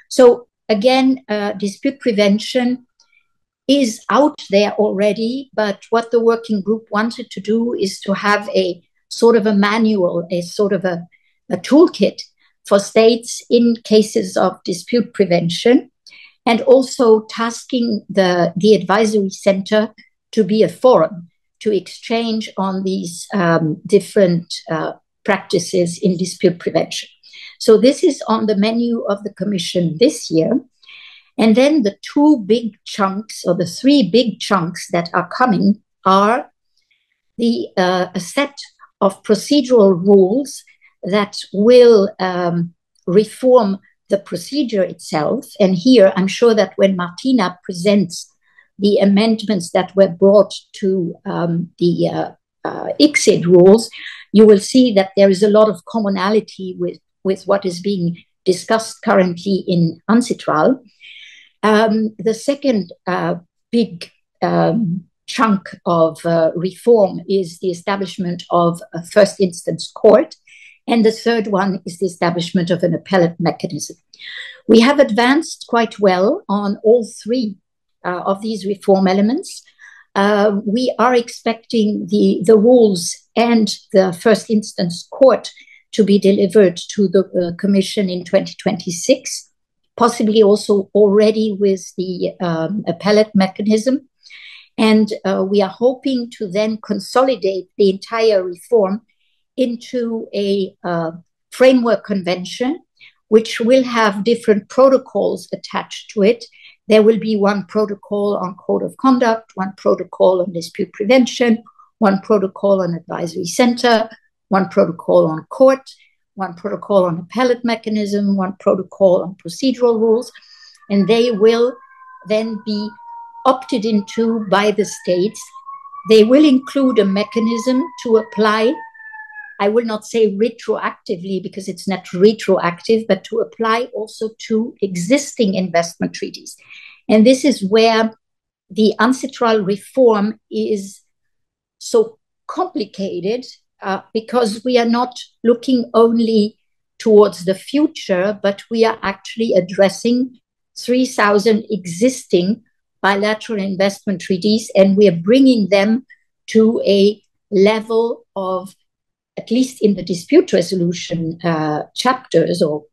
So again, dispute prevention is out there already, but what the working group wanted to do is to have a sort of a manual, a sort of a toolkit for states in cases of dispute prevention, and also tasking the advisory center to be a forum to exchange on these different practices in dispute prevention. So this is on the menu of the Commission this year. And then the 2 big chunks, or the 3 big chunks that are coming, are a set of procedural rules that will reform the procedure itself. And here, I'm sure that when Martina presents the amendments that were brought to the ICSID rules, you will see that there is a lot of commonality with what is being discussed currently in UNCITRAL. The second big chunk of reform is the establishment of a first instance court. And the third one is the establishment of an appellate mechanism. We have advanced quite well on all 3 of these reform elements. We are expecting the rules and the first instance court to be delivered to the Commission in 2026, possibly also already with the appellate mechanism. And we are hoping to then consolidate the entire reform into a framework convention, which will have different protocols attached to it. There will be one protocol on code of conduct, one protocol on dispute prevention, one protocol on advisory center, one protocol on court, one protocol on appellate mechanism, one protocol on procedural rules, and they will then be opted into by the states. They will include a mechanism to apply, I will not say retroactively because it's not retroactive, but to apply also to existing investment treaties. And this is where the UNCITRAL reform is so complicated, because we are not looking only towards the future, but we are actually addressing 3,000 existing bilateral investment treaties, and we are bringing them to a level of, at least in the dispute resolution chapters or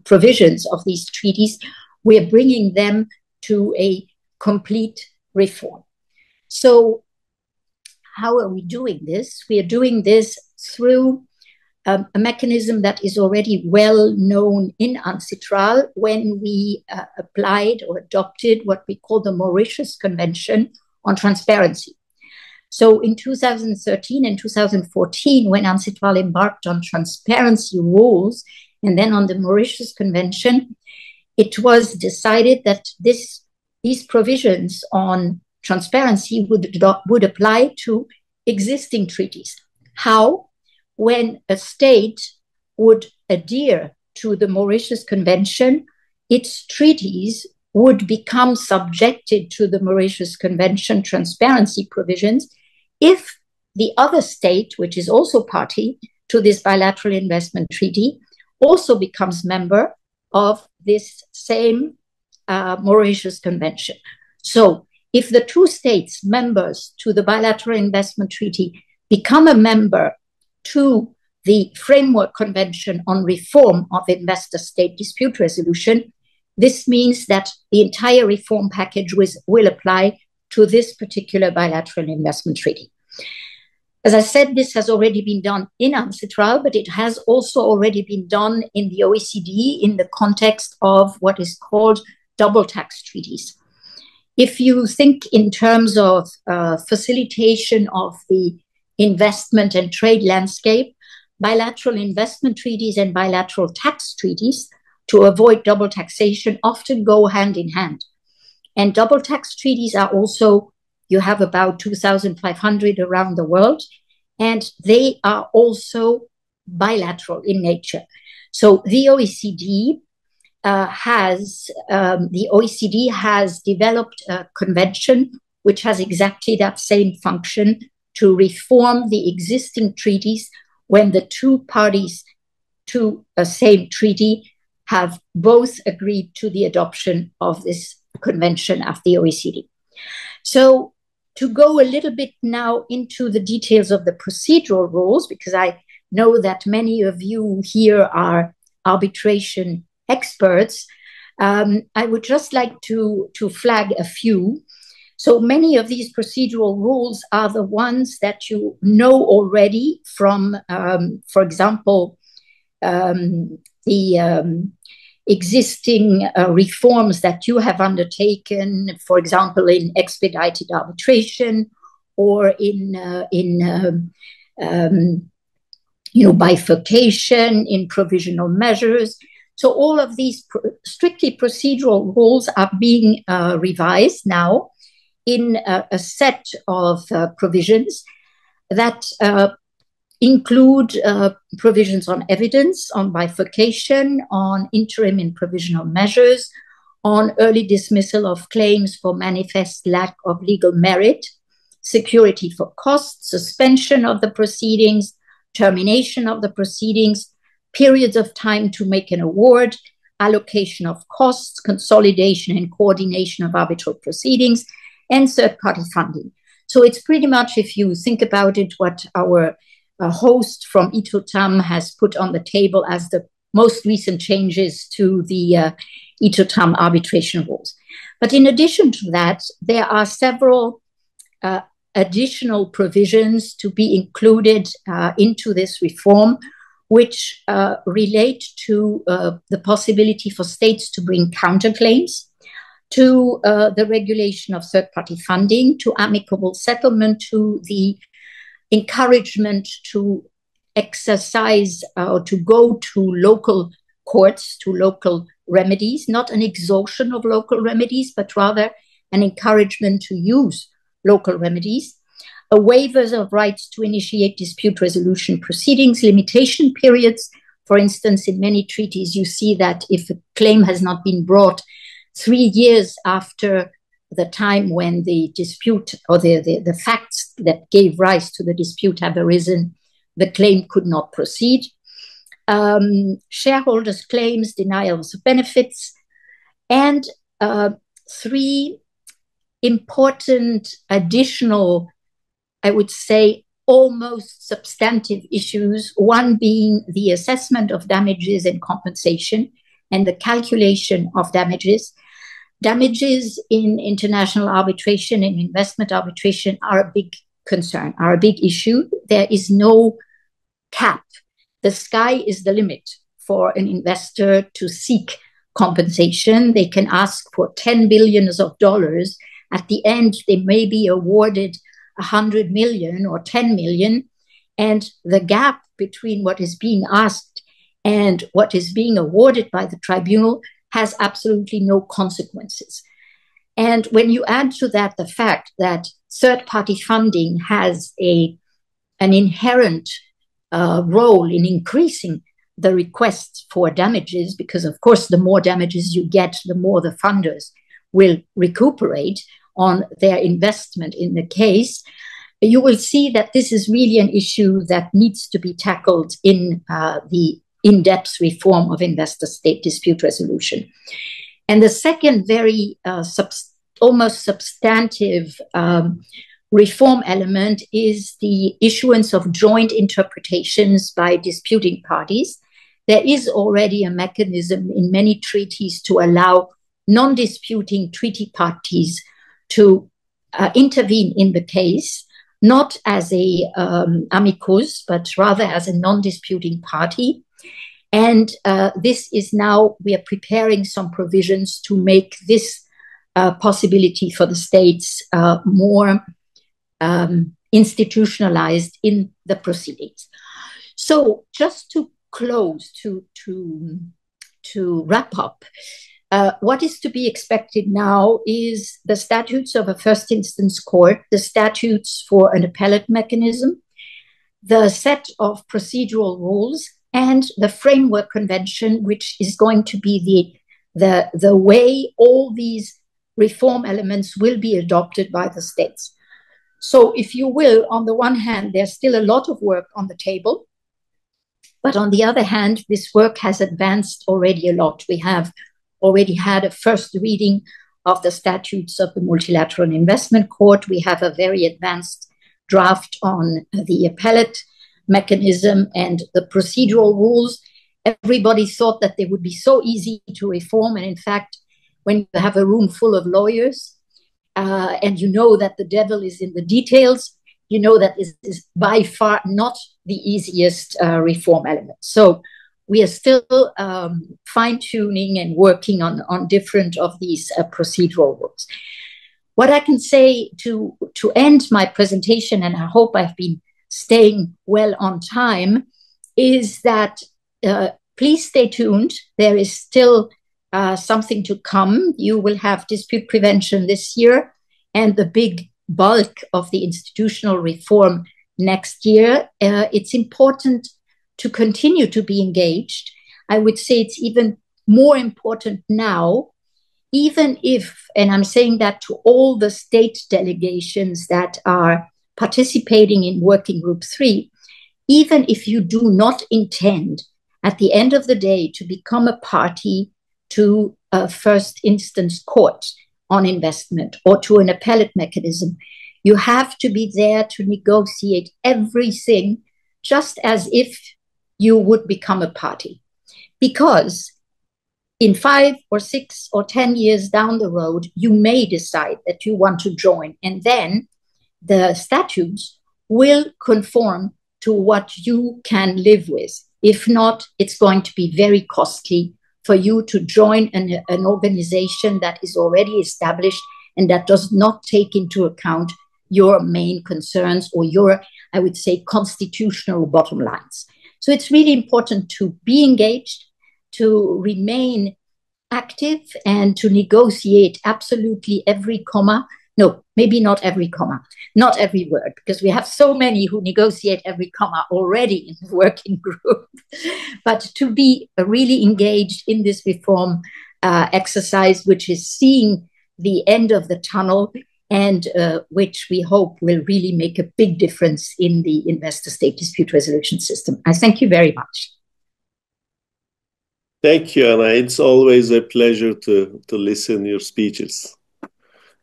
provisions of these treaties, we are bringing them to a complete reform. So how are we doing this? We are doing this through a mechanism that is already well known in UNCITRAL when we applied or adopted what we call the Mauritius Convention on Transparency. So in 2013 and 2014, when UNCITRAL embarked on transparency rules and then on the Mauritius Convention, it was decided that these provisions on transparency would apply to existing treaties. How? When a state would adhere to the Mauritius Convention, its treaties would become subjected to the Mauritius Convention transparency provisions if the other state, which is also party to this bilateral investment treaty, also becomes member of this same Mauritius Convention. So if the two states members to the bilateral investment treaty become a member to the Framework Convention on Reform of Investor-State Dispute Resolution, this means that the entire reform package will apply to this particular bilateral investment treaty. As I said, this has already been done in UNCITRAL, but it has also already been done in the OECD in the context of what is called double tax treaties. If you think in terms of facilitation of the investment and trade landscape, bilateral investment treaties and bilateral tax treaties to avoid double taxation often go hand in hand. And double tax treaties are also, you have about 2,500 around the world, and they are also bilateral in nature. So the OECD has developed a convention which has exactly that same function to reform the existing treaties when the two parties to a same treaty have both agreed to the adoption of this convention of the OECD. So to go a little bit now into the details of the procedural rules, because I know that many of you here are arbitration experts, I would just like to flag a few. So many of these procedural rules are the ones that you know already from, for example, the existing reforms that you have undertaken, for example, in expedited arbitration or in bifurcation, in provisional measures. So all of these strictly procedural rules are being revised now in a set of provisions that include provisions on evidence, on bifurcation, on interim and provisional measures, on early dismissal of claims for manifest lack of legal merit, security for costs, suspension of the proceedings, termination of the proceedings, periods of time to make an award, allocation of costs, consolidation and coordination of arbitral proceedings, and third-party funding. So it's pretty much, if you think about it, what our host from ITOTAM has put on the table as the most recent changes to the ITOTAM arbitration rules. But in addition to that, there are several additional provisions to be included into this reform, which relate to the possibility for states to bring counterclaims, to the regulation of third-party funding, to amicable settlement, to the encouragement to exercise or to go to local courts, to local remedies, not an exhaustion of local remedies, but rather an encouragement to use local remedies, waivers of rights to initiate dispute resolution proceedings, limitation periods. For instance, in many treaties, you see that if a claim has not been brought 3 years after the time when the dispute or the facts that gave rise to the dispute have arisen, the claim could not proceed. Shareholders' claims, denials of benefits, and 3 important additional, I would say, almost substantive issues, one being the assessment of damages and compensation and the calculation of damages. Damages in international arbitration and investment arbitration are a big concern, are a big issue. There is no cap. The sky is the limit for an investor to seek compensation. They can ask for $10 billion. At the end, they may be awarded 100 million or 10 million. And the gap between what is being asked and what is being awarded by the tribunal has absolutely no consequences. And when you add to that the fact that third-party funding has an inherent role in increasing the requests for damages, because of course the more damages you get, the more the funders will recuperate on their investment in the case, you will see that this is really an issue that needs to be tackled in the in-depth reform of investor-state dispute resolution. And the second very almost substantive reform element is the issuance of joint interpretations by disputing parties. There is already a mechanism in many treaties to allow non-disputing treaty parties to intervene in the case, not as a amicus, but rather as a non-disputing party. And this is now, we are preparing some provisions to make this possibility for the states more institutionalized in the proceedings. So just to close, to wrap up, what is to be expected now is the statutes of a first instance court, the statutes for an appellate mechanism, the set of procedural rules, and the framework convention, which is going to be the way all these reform elements will be adopted by the states. So if you will, on the one hand, there's still a lot of work on the table, but on the other hand, this work has advanced already a lot. We have already had a first reading of the statutes of the Multilateral Investment Court. We have a very advanced draft on the appellate mechanism and the procedural rules. Everybody thought that they would be so easy to reform. And in fact, when you have a room full of lawyers and you know that the devil is in the details, you know that this is by far not the easiest reform element. So we are still fine-tuning and working on different of these procedural rules. What I can say to end my presentation, and I hope I've been staying well on time, is that please stay tuned. There is still something to come. You will have dispute prevention this year and the big bulk of the institutional reform next year. It's important to continue to be engaged. I would say it's even more important now, even if, and I'm saying that to all the state delegations that are participating in Working Group 3, even if you do not intend at the end of the day to become a party to a first instance court on investment or to an appellate mechanism, you have to be there to negotiate everything just as if you would become a party. Because in 5 or 6 or 10 years down the road, you may decide that you want to join, and then the statutes will conform to what you can live with. If not, it's going to be very costly for you to join an organization that is already established and that does not take into account your main concerns or your, I would say, constitutional bottom lines. So it's really important to be engaged, to remain active, and to negotiate absolutely every comma. No, maybe not every comma, not every word, because we have so many who negotiate every comma already in the working group. But to be really engaged in this reform exercise, which is seeing the end of the tunnel and which we hope will really make a big difference in the investor-state dispute resolution system. I thank you very much. Thank you, Anna. It's always a pleasure to listen to your speeches.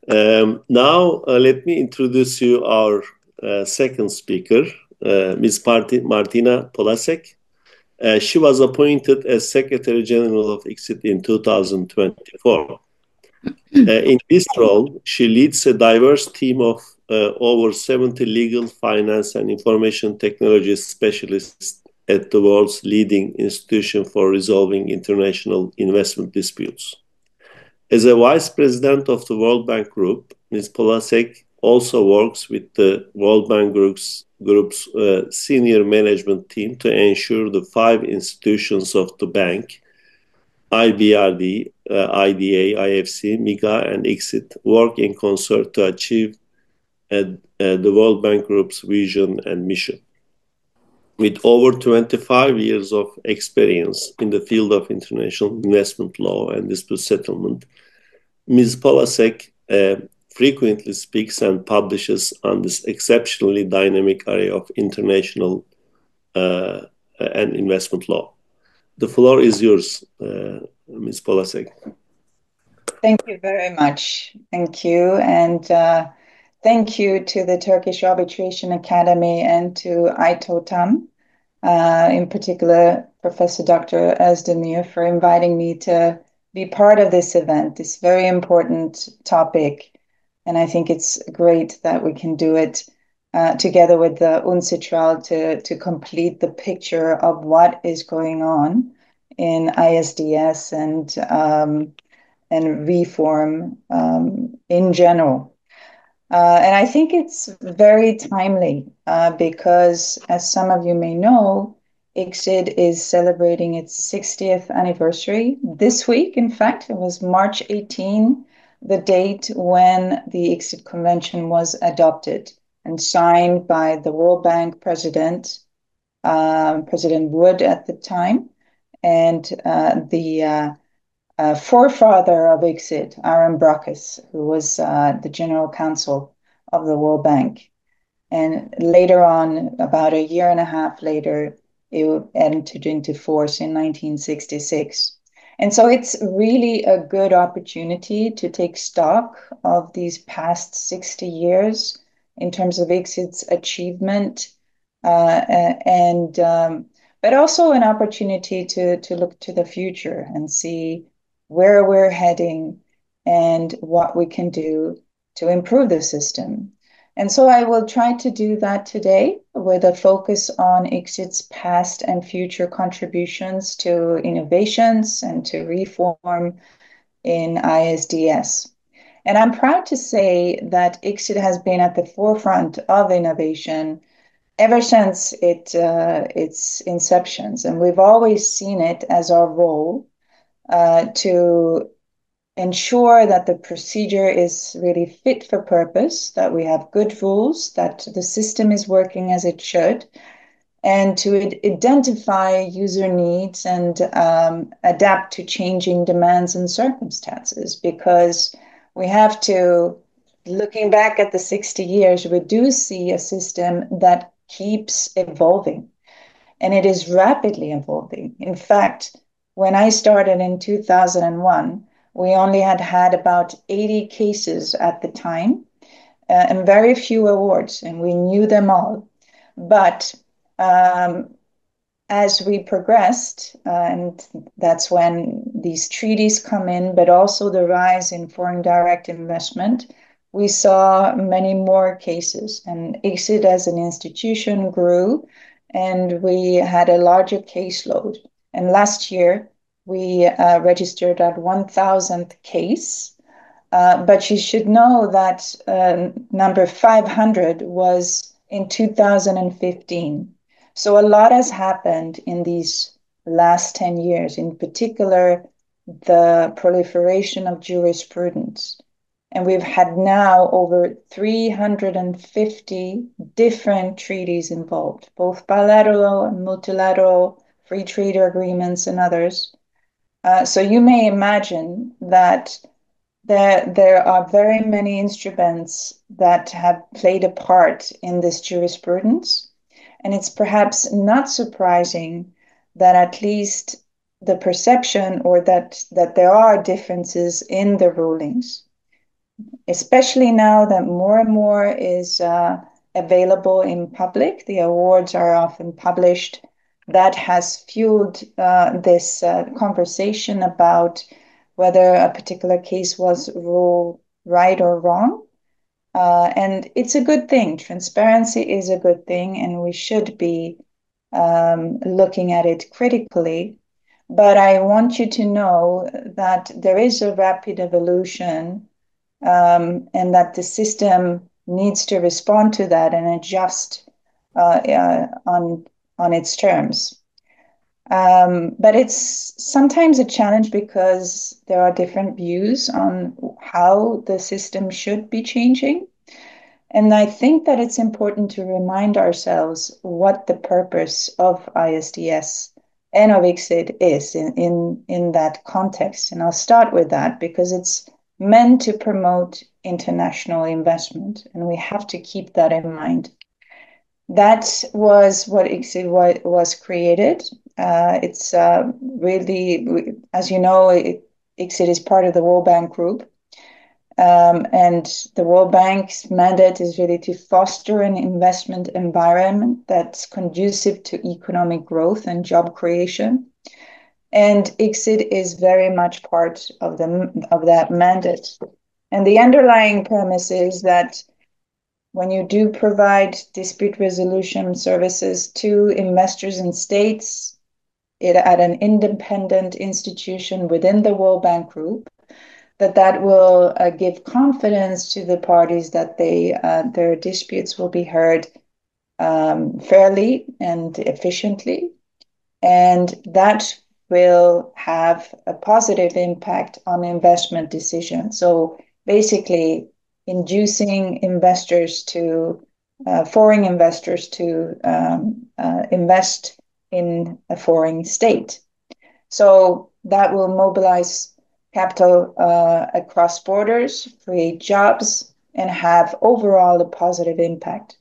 Now, let me introduce you our second speaker, Ms. Martina Polasek. She was appointed as Secretary General of ICSID in 2024. In this role, she leads a diverse team of over 70 legal, finance, and information technology specialists at the world's leading institution for resolving international investment disputes. As a Vice President of the World Bank Group, Ms. Polasek also works with the World Bank Group's senior management team to ensure the 5 institutions of the bank, IBRD, IDA, IFC, MIGA, and ICSID, work in concert to achieve the World Bank Group's vision and mission. With over 25 years of experience in the field of international investment law and dispute settlement, Ms. Polasek frequently speaks and publishes on this exceptionally dynamic area of international and investment law. The floor is yours, Ms. Polasek. Thank you very much. Thank you. And thank you to the Turkish Arbitration Academy and to ITOTAM, in particular, Professor Dr. Özdemir, for inviting me to be part of this event, this very important topic. And I think it's great that we can do it together with the UNCITRAL to complete the picture of what is going on in ISDS and reform in general. And I think it's very timely because, as some of you may know, ICSID is celebrating its 60th anniversary this week. In fact, it was March 18, the date when the ICSID Convention was adopted and signed by the World Bank president, President Wood at the time, and the forefather of ICSID, Aaron Brockus, who was the general counsel of the World Bank. And later on, about a year and a half later, it entered into force in 1966. And so it's really a good opportunity to take stock of these past 60 years in terms of ICSID's achievement, but also an opportunity to look to the future and see where we're heading and what we can do to improve the system. And so I will try to do that today with a focus on ICSID's past and future contributions to innovations and to reform in ISDS. And I'm proud to say that ICSID has been at the forefront of innovation ever since its inceptions. And we've always seen it as our role to ensure that the procedure is really fit for purpose, that we have good rules, that the system is working as it should, and to identify user needs and adapt to changing demands and circumstances. Because we have to, looking back at the 60 years, we do see a system that keeps evolving, and it is rapidly evolving. In fact, when I started in 2001, we only had about 80 cases at the time and very few awards, and we knew them all. But as we progressed, and that's when these treaties come in, but also the rise in foreign direct investment, we saw many more cases. And ICSID as an institution grew, and we had a larger caseload. And last year, we registered our 1,000th case. But you should know that number 500 was in 2015. So a lot has happened in these last 10 years, in particular, the proliferation of jurisprudence. And we've had now over 350 different treaties involved, both bilateral and multilateral, free trade agreements and others. So you may imagine that there are very many instruments that have played a part in this jurisprudence. And it's perhaps not surprising that at least the perception or that there are differences in the rulings, especially now that more and more is available in public. The awards are often published. That has fueled this conversation about whether a particular case was ruled right or wrong. And it's a good thing. Transparency is a good thing, and we should be looking at it critically. But I want you to know that there is a rapid evolution, and that the system needs to respond to that and adjust on its terms. But it's sometimes a challenge because there are different views on how the system should be changing. And I think that it's important to remind ourselves what the purpose of ISDS and of ICSID is in that context. And I'll start with that because it's meant to promote international investment, and we have to keep that in mind. That was what ICSID was created. It's really, as you know, ICSID is part of the World Bank Group. And the World Bank's mandate is really to foster an investment environment that's conducive to economic growth and job creation. And ICSID is very much part of that mandate. And the underlying premise is that when you do provide dispute resolution services to investors and states at an independent institution within the World Bank Group, that will give confidence to the parties that their disputes will be heard fairly and efficiently, and that will have a positive impact on investment decisions. So basically, inducing investors to foreign investors to invest in a foreign state. So that will mobilize capital across borders, create jobs, and have overall a positive impact.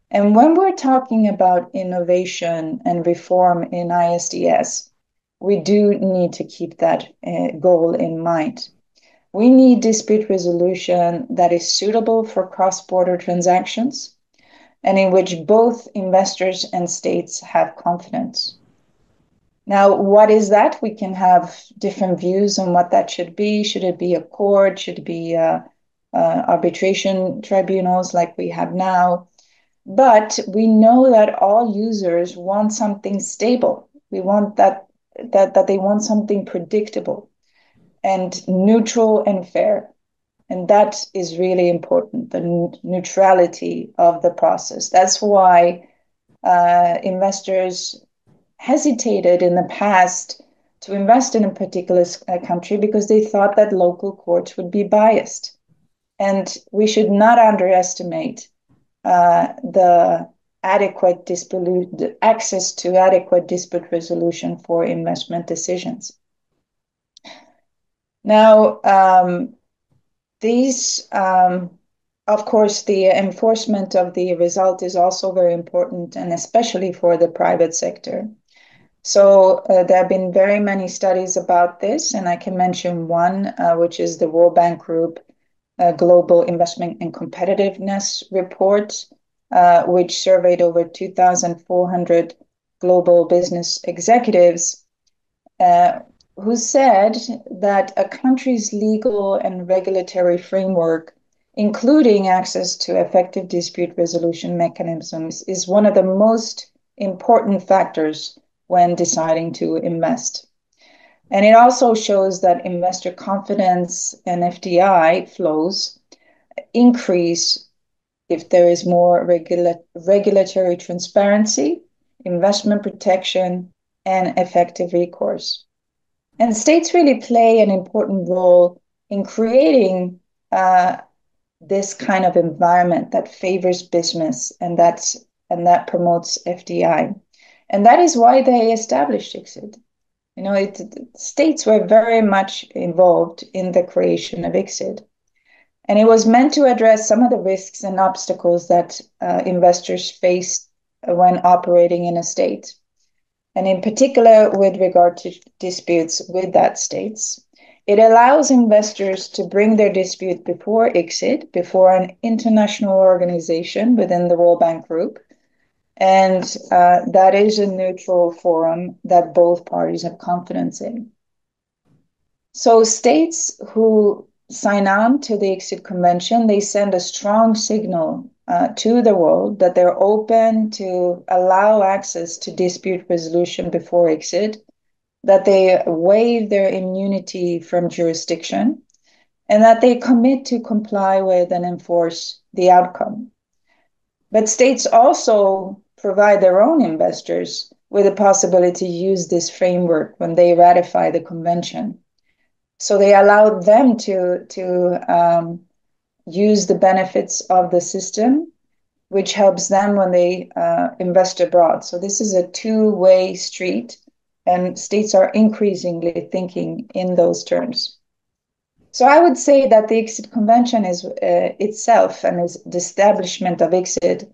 And when we're talking about innovation and reform in ISDS, we do need to keep that goal in mind. We need dispute resolution that is suitable for cross-border transactions and in which both investors and states have confidence. Now, what is that? We can have different views on what that should be. Should it be a court? Should it be arbitration tribunals like we have now? But we know that all users want something stable. We want that they want something predictable and neutral and fair. And that is really important, the neutrality of the process. That's why investors hesitated in the past to invest in a particular country because they thought that local courts would be biased. And we should not underestimate the access to adequate dispute resolution for investment decisions. Now, of course, the enforcement of the result is also very important, and especially for the private sector. So there have been very many studies about this, and I can mention one, which is the World Bank Group Global Investment and Competitiveness Report, which surveyed over 2,400 global business executives, who said that a country's legal and regulatory framework, including access to effective dispute resolution mechanisms, is one of the most important factors when deciding to invest. And it also shows that investor confidence and FDI flows increase if there is more regulatory transparency, investment protection, and effective recourse. And states really play an important role in creating this kind of environment that favors business and that promotes FDI. And that is why they established ICSID. States were very much involved in the creation of ICSID. And it was meant to address some of the risks and obstacles that investors face when operating in a state. And in particular, with regard to disputes with that states, it allows investors to bring their dispute before ICSID, before an international organization within the World Bank Group. And that is a neutral forum that both parties have confidence in. So states who sign on to the ICSID Convention, they send a strong signal to the world that they're open to allow access to dispute resolution before ICSID, that they waive their immunity from jurisdiction, and that they commit to comply with and enforce the outcome. But states also provide their own investors with the possibility to use this framework when they ratify the convention. So they allow them to use the benefits of the system, which helps them when they invest abroad. So this is a two-way street, and states are increasingly thinking in those terms. So I would say that the ICSID Convention is itself, and the establishment of ICSID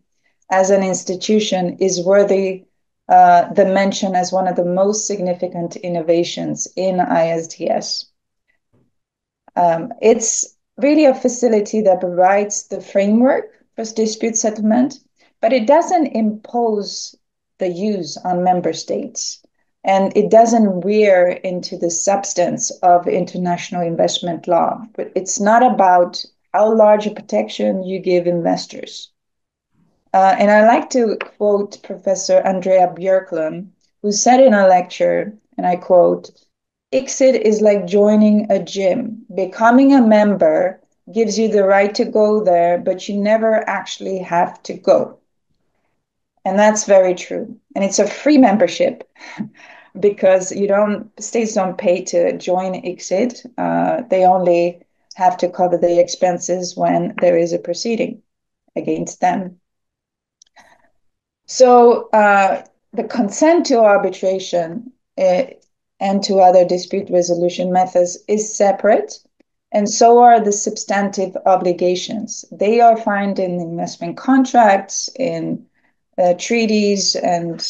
as an institution is worthy the mention as one of the most significant innovations in ISDS. It's really a facility that provides the framework for dispute settlement, but it doesn't impose the use on member states. And it doesn't veer into the substance of international investment law. But it's not about how large a protection you give investors. And I like to quote Professor Andrea Björklund, who said in a lecture, and I quote, "ICSID is like joining a gym. Becoming a member gives you the right to go there, but you never actually have to go." And that's very true. And it's a free membership because states don't pay to join ICSID. They only have to cover the expenses when there is a proceeding against them. So the consent to arbitration and to other dispute resolution methods is separate, and so are the substantive obligations. They are found in investment contracts, in treaties, and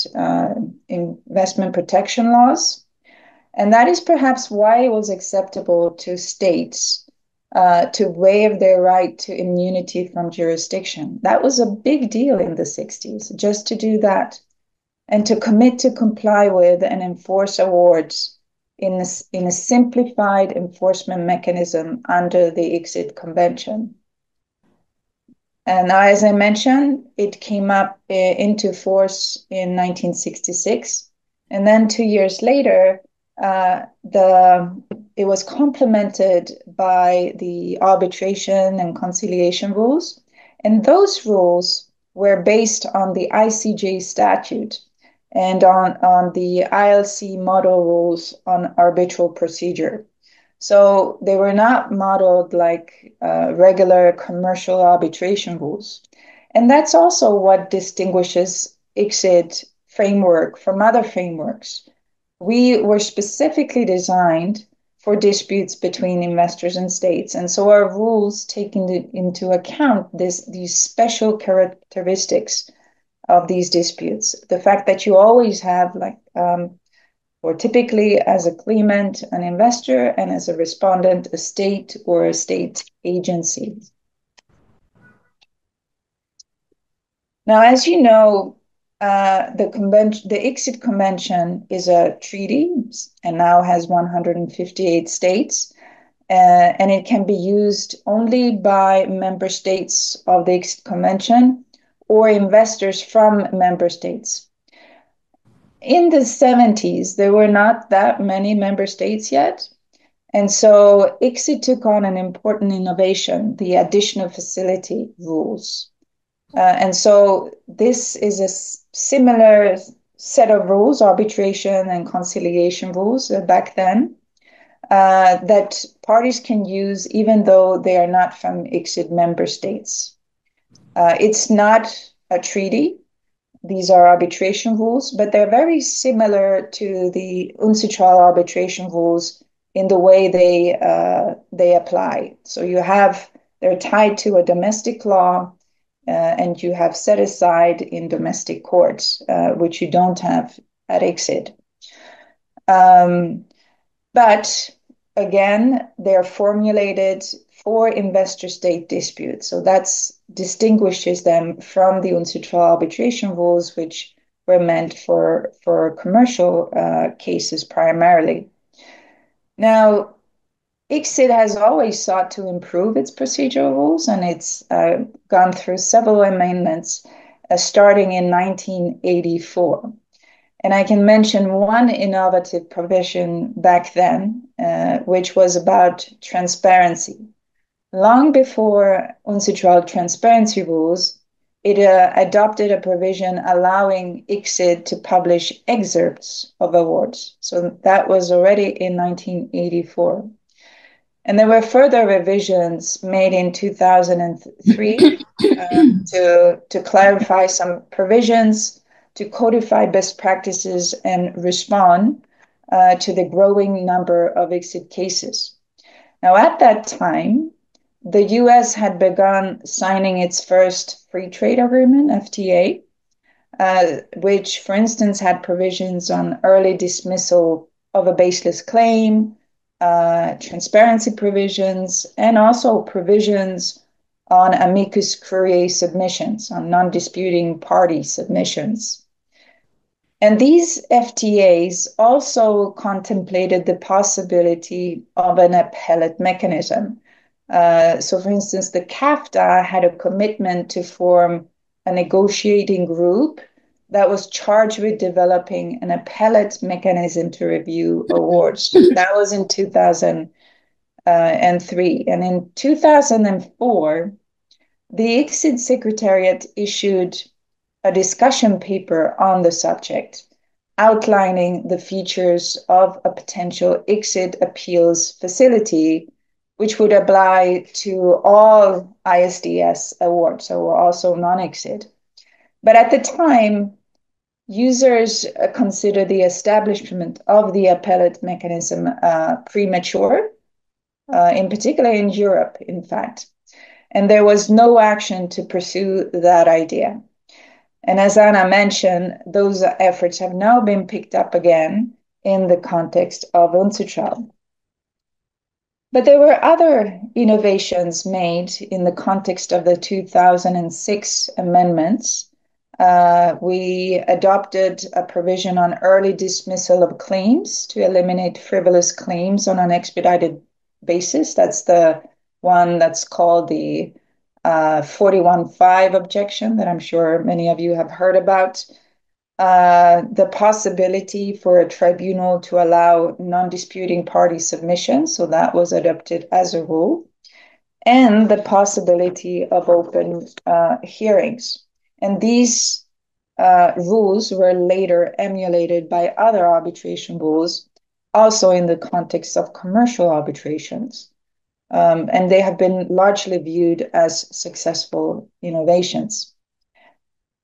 investment protection laws. And that is perhaps why it was acceptable to states to waive their right to immunity from jurisdiction. That was a big deal in the 60s, just to do that, and to commit to comply with and enforce awards in a simplified enforcement mechanism under the ICSID Convention. And as I mentioned, it came up into force in 1966. And then 2 years later, it was complemented by the arbitration and conciliation rules. And those rules were based on the ICJ statute and on the ILC model rules on arbitral procedure. So they were not modeled like regular commercial arbitration rules. And that's also what distinguishes ICSID framework from other frameworks. We were specifically designed for disputes between investors and states. And so our rules take into account these special characteristics of these disputes. The fact that you always have or typically as a claimant, an investor, and as a respondent, a state or a state agency. Now, as you know, the ICSID Convention is a treaty and now has 158 states, and it can be used only by member states of the ICSID Convention or investors from member states. in the 70s, there were not that many member states yet. And so ICSID took on an important innovation, the additional facility rules. And so this is a similar set of rules, arbitration and conciliation rules back then, that parties can use even though they are not from ICSID member states. It's not a treaty. These are arbitration rules, but they're very similar to the UNCITRAL arbitration rules in the way they apply. So they're tied to a domestic law, and you have set aside in domestic courts, which you don't have at ICSID. But again, they're formulated for investor-state disputes. So that distinguishes them from the UNCITRAL arbitration rules, which were meant for commercial cases primarily. Now, ICSID has always sought to improve its procedural rules, and it's gone through several amendments starting in 1984. And I can mention one innovative provision back then, which was about transparency. Long before UNCITRAL transparency rules, it adopted a provision allowing ICSID to publish excerpts of awards. So that was already in 1984. And there were further revisions made in 2003 to clarify some provisions, to codify best practices and respond to the growing number of ICSID cases. Now, at that time, the US had begun signing its first free trade agreement, FTA, which, for instance, had provisions on early dismissal of a baseless claim, transparency provisions, and also provisions on amicus curiae submissions, on non-disputing party submissions. And these FTAs also contemplated the possibility of an appellate mechanism. So, for instance, the CAFTA had a commitment to form a negotiating group that was charged with developing an appellate mechanism to review awards. That was in 2003. And in 2004, the ICSID Secretariat issued a discussion paper on the subject, outlining the features of a potential ICSID appeals facility, which would apply to all ISDS awards, so also non-ICSID. But at the time, users considered the establishment of the appellate mechanism premature, in particular in Europe, in fact. And there was no action to pursue that idea. And as Anna mentioned, those efforts have now been picked up again in the context of UNCITRAL. But there were other innovations made in the context of the 2006 amendments. We adopted a provision on early dismissal of claims to eliminate frivolous claims on an expedited basis. That's the one that's called the 41.5 objection that I'm sure many of you have heard about. The possibility for a tribunal to allow non-disputing party submission, so that was adopted as a rule, and the possibility of open hearings. And these rules were later emulated by other arbitration rules, also in the context of commercial arbitrations. And they have been largely viewed as successful innovations.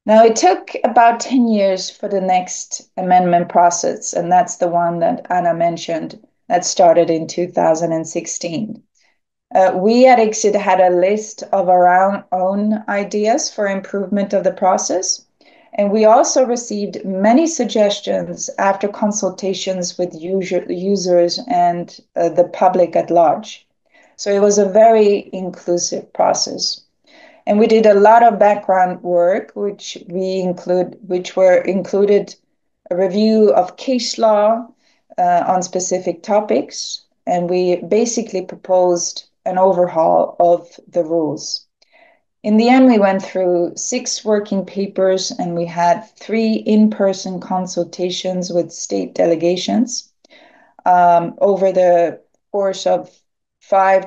Now, it took about 10 years for the next amendment process, and that's the one that Anna mentioned that started in 2016. We at ICSID had a list of our own ideas for improvement of the process, and we also received many suggestions after consultations with users and the public at large. So it was a very inclusive process. And we did a lot of background work, which were included a review of case law on specific topics, and we basically proposed an overhaul of the rules. In the end, we went through 6 working papers and we had 3 in-person consultations with state delegations over the course of 5,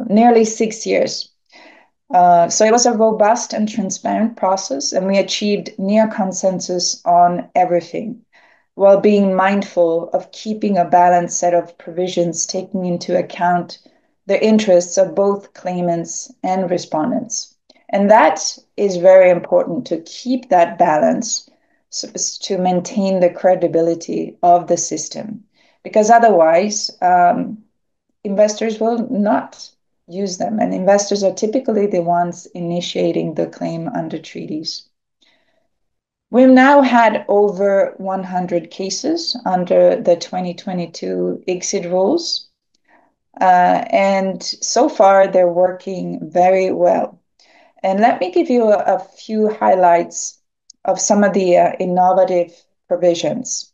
nearly 6 years. So it was a robust and transparent process, and we achieved near consensus on everything, while being mindful of keeping a balanced set of provisions taking into account the interests of both claimants and respondents. And that is very important, to keep that balance to maintain the credibility of the system, because otherwise investors will not use them, and investors are typically the ones initiating the claim under treaties. We've now had over 100 cases under the 2022 ICSID rules, and so far they're working very well. And let me give you a few highlights of some of the innovative provisions.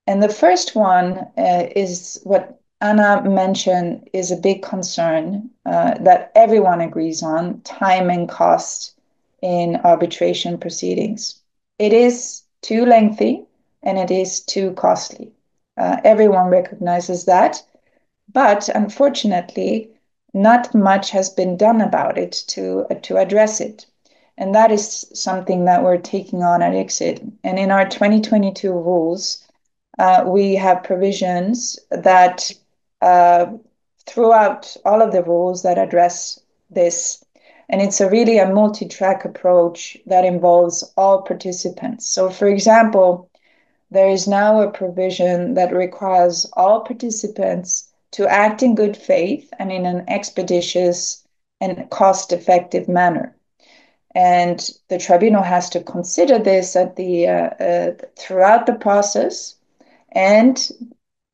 And the first one is what Anna mentioned is a big concern that everyone agrees on: time and cost in arbitration proceedings. It is too lengthy and it is too costly. Everyone recognizes that, but unfortunately, not much has been done about it to address it. And that is something that we're taking on at ICSID. And in our 2022 rules, we have provisions that throughout all of the rules that address this. And it's really a multi-track approach that involves all participants. So, for example, there is now a provision that requires all participants to act in good faith and in an expeditious and cost-effective manner. And the tribunal has to consider this at throughout the process, and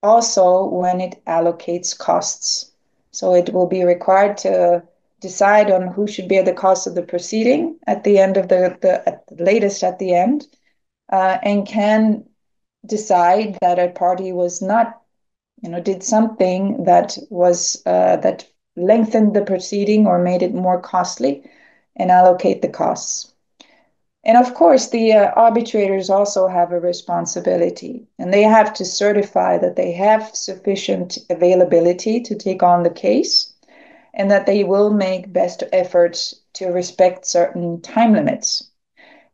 also when it allocates costs. So it will be required to decide on who should bear the cost of the proceeding at the end of at the latest at the end, and can decide that a party was not, did something that was that lengthened the proceeding or made it more costly, and allocate the costs. And of course, the arbitrators also have a responsibility, and they have to certify that they have sufficient availability to take on the case, and that they will make best efforts to respect certain time limits.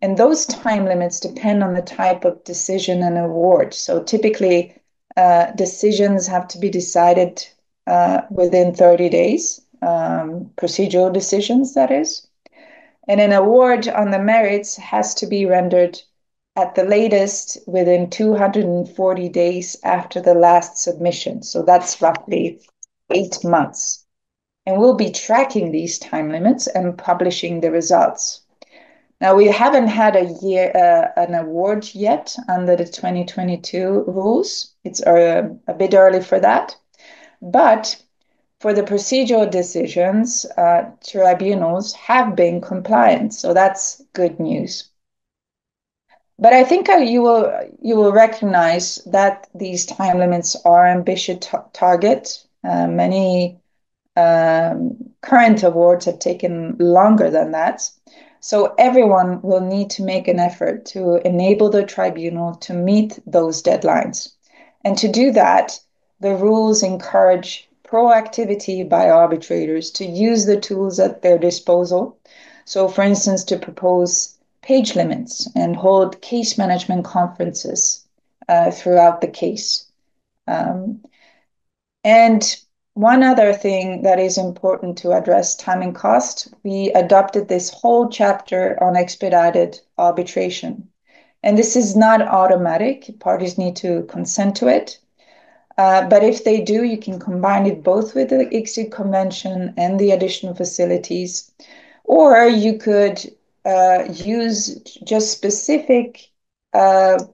And those time limits depend on the type of decision and award. So typically, decisions have to be decided within 30 days, procedural decisions, that is. And an award on the merits has to be rendered at the latest within 240 days after the last submission. So that's roughly 8 months. And we'll be tracking these time limits and publishing the results. Now, we haven't had an award yet under the 2022 rules. It's a bit early for that. But for the procedural decisions, tribunals have been compliant, so that's good news. But I think you will recognize that these time limits are ambitious target. Many current awards have taken longer than that. So everyone will need to make an effort to enable the tribunal to meet those deadlines. And to do that, the rules encourage proactivity by arbitrators to use the tools at their disposal. So, for instance, to propose page limits and hold case management conferences throughout the case. And one other thing that is important to address, time and cost, we adopted this whole chapter on expedited arbitration. And this is not automatic. Parties need to consent to it. But if they do, you can combine it both with the ICSID Convention and the additional facilities, or you could use just specific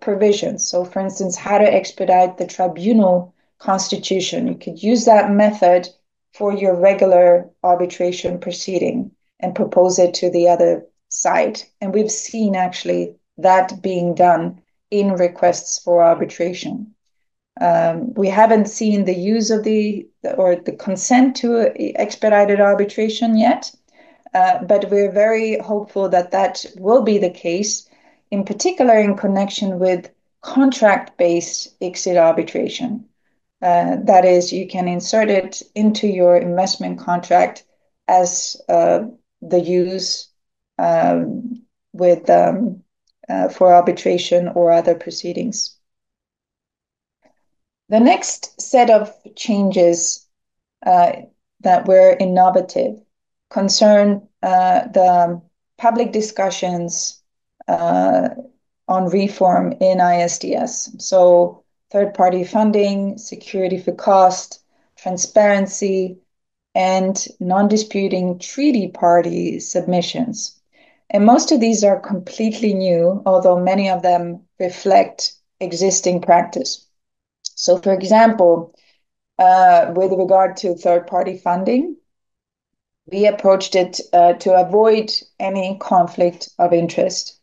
provisions. So, for instance, how to expedite the tribunal constitution. You could use that method for your regular arbitration proceeding and propose it to the other side. And we've seen actually that being done in requests for arbitration. We haven't seen the use of the consent to expedited arbitration yet, but we're very hopeful that that will be the case, in particular in connection with contract-based ICSID arbitration. That is, you can insert it into your investment contract as the use for arbitration or other proceedings. The next set of changes that were innovative concern the public discussions on reform in ISDS. So third-party funding, security for cost, transparency, and non-disputing treaty party submissions. And most of these are completely new, although many of them reflect existing practice. So, for example, with regard to third-party funding, we approached it to avoid any conflict of interest.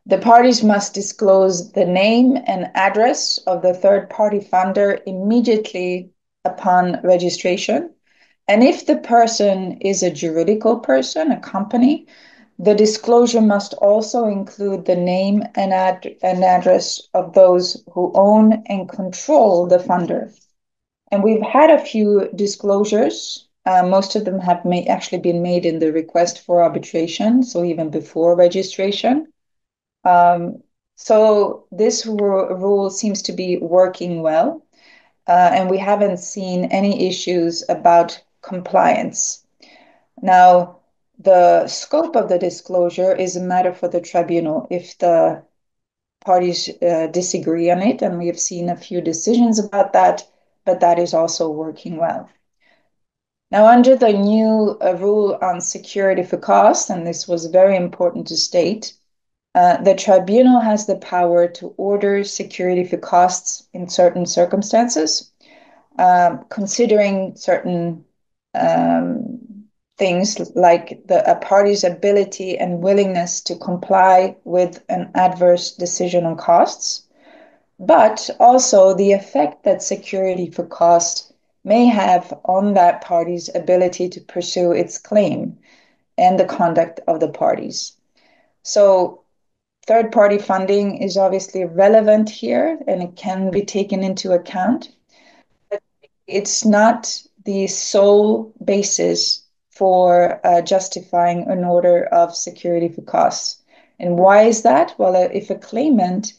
The parties must disclose the name and address of the third-party funder immediately upon registration. And if the person is a juridical person, a company, the disclosure must also include the name and address of those who own and control the funder. And we've had a few disclosures. Most of them have actually been made in the request for arbitration, so even before registration. So this rule seems to be working well, and we haven't seen any issues about compliance. Now, the scope of the disclosure is a matter for the tribunal if the parties disagree on it, and we have seen a few decisions about that, but that is also working well. Now, under the new rule on security for cost, and this was very important to state, the tribunal has the power to order security for costs in certain circumstances, considering certain things like a party's ability and willingness to comply with an adverse decision on costs, but also the effect that security for cost may have on that party's ability to pursue its claim and the conduct of the parties. So third-party funding is obviously relevant here, and it can be taken into account. But it's not the sole basis for justifying an order of security for costs. And why is that? Well, if a claimant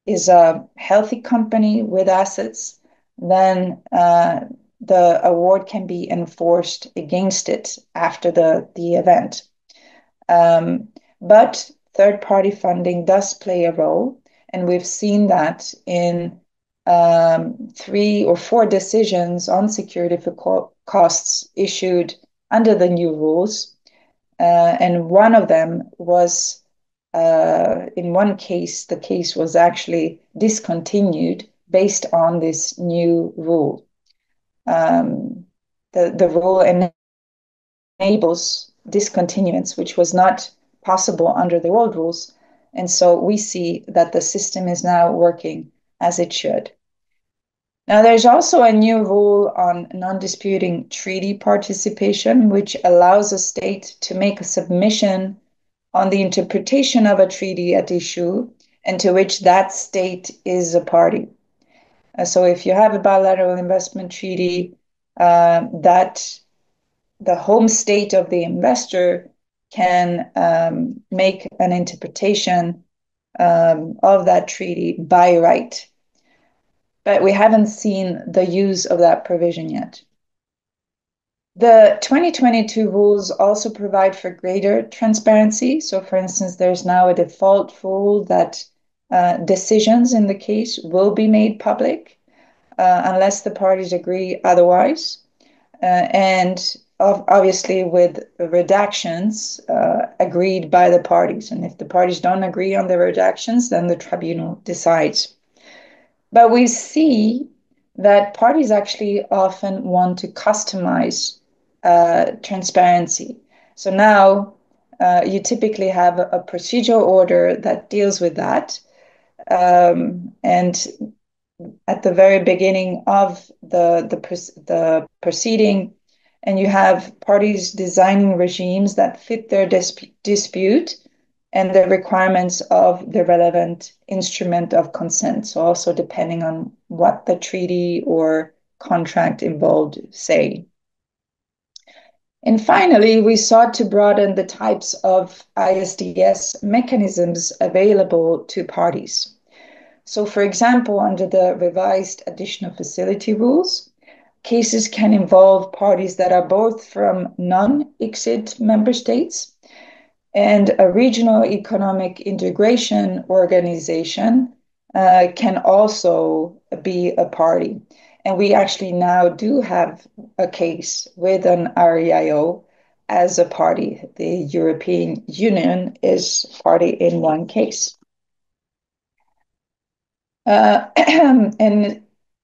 is a healthy company with assets, then the award can be enforced against it after the event. But third-party funding does play a role, and we've seen that in 3 or 4 decisions on security for costs issued under the new rules. And one of them was, in one case, the case was actually discontinued based on this new rule. The rule enables discontinuance, which was not possible under the old rules. And so we see that the system is now working as it should. Now, there's also a new rule on non-disputing treaty participation, which allows a state to make a submission on the interpretation of a treaty at issue and to which that state is a party. So if you have a bilateral investment treaty, that the home state of the investor can make an interpretation of that treaty by right. But we haven't seen the use of that provision yet. The 2022 rules also provide for greater transparency. So, for instance, there's now a default rule that decisions in the case will be made public unless the parties agree otherwise. And obviously with redactions agreed by the parties. And if the parties don't agree on the redactions, then the tribunal decides. But we see that parties actually often want to customize transparency. So now you typically have a procedural order that deals with that. And at the very beginning of the proceeding, and you have parties designing regimes that fit their dispute and the requirements of the relevant instrument of consent. So also depending on what the treaty or contract involved say. And finally, we sought to broaden the types of ISDS mechanisms available to parties. So for example, under the revised additional facility rules, cases can involve parties that are both from non-ICSID member states and a regional economic integration organization can also be a party. And we actually now do have a case with an REIO as a party. The European Union is party in one case. And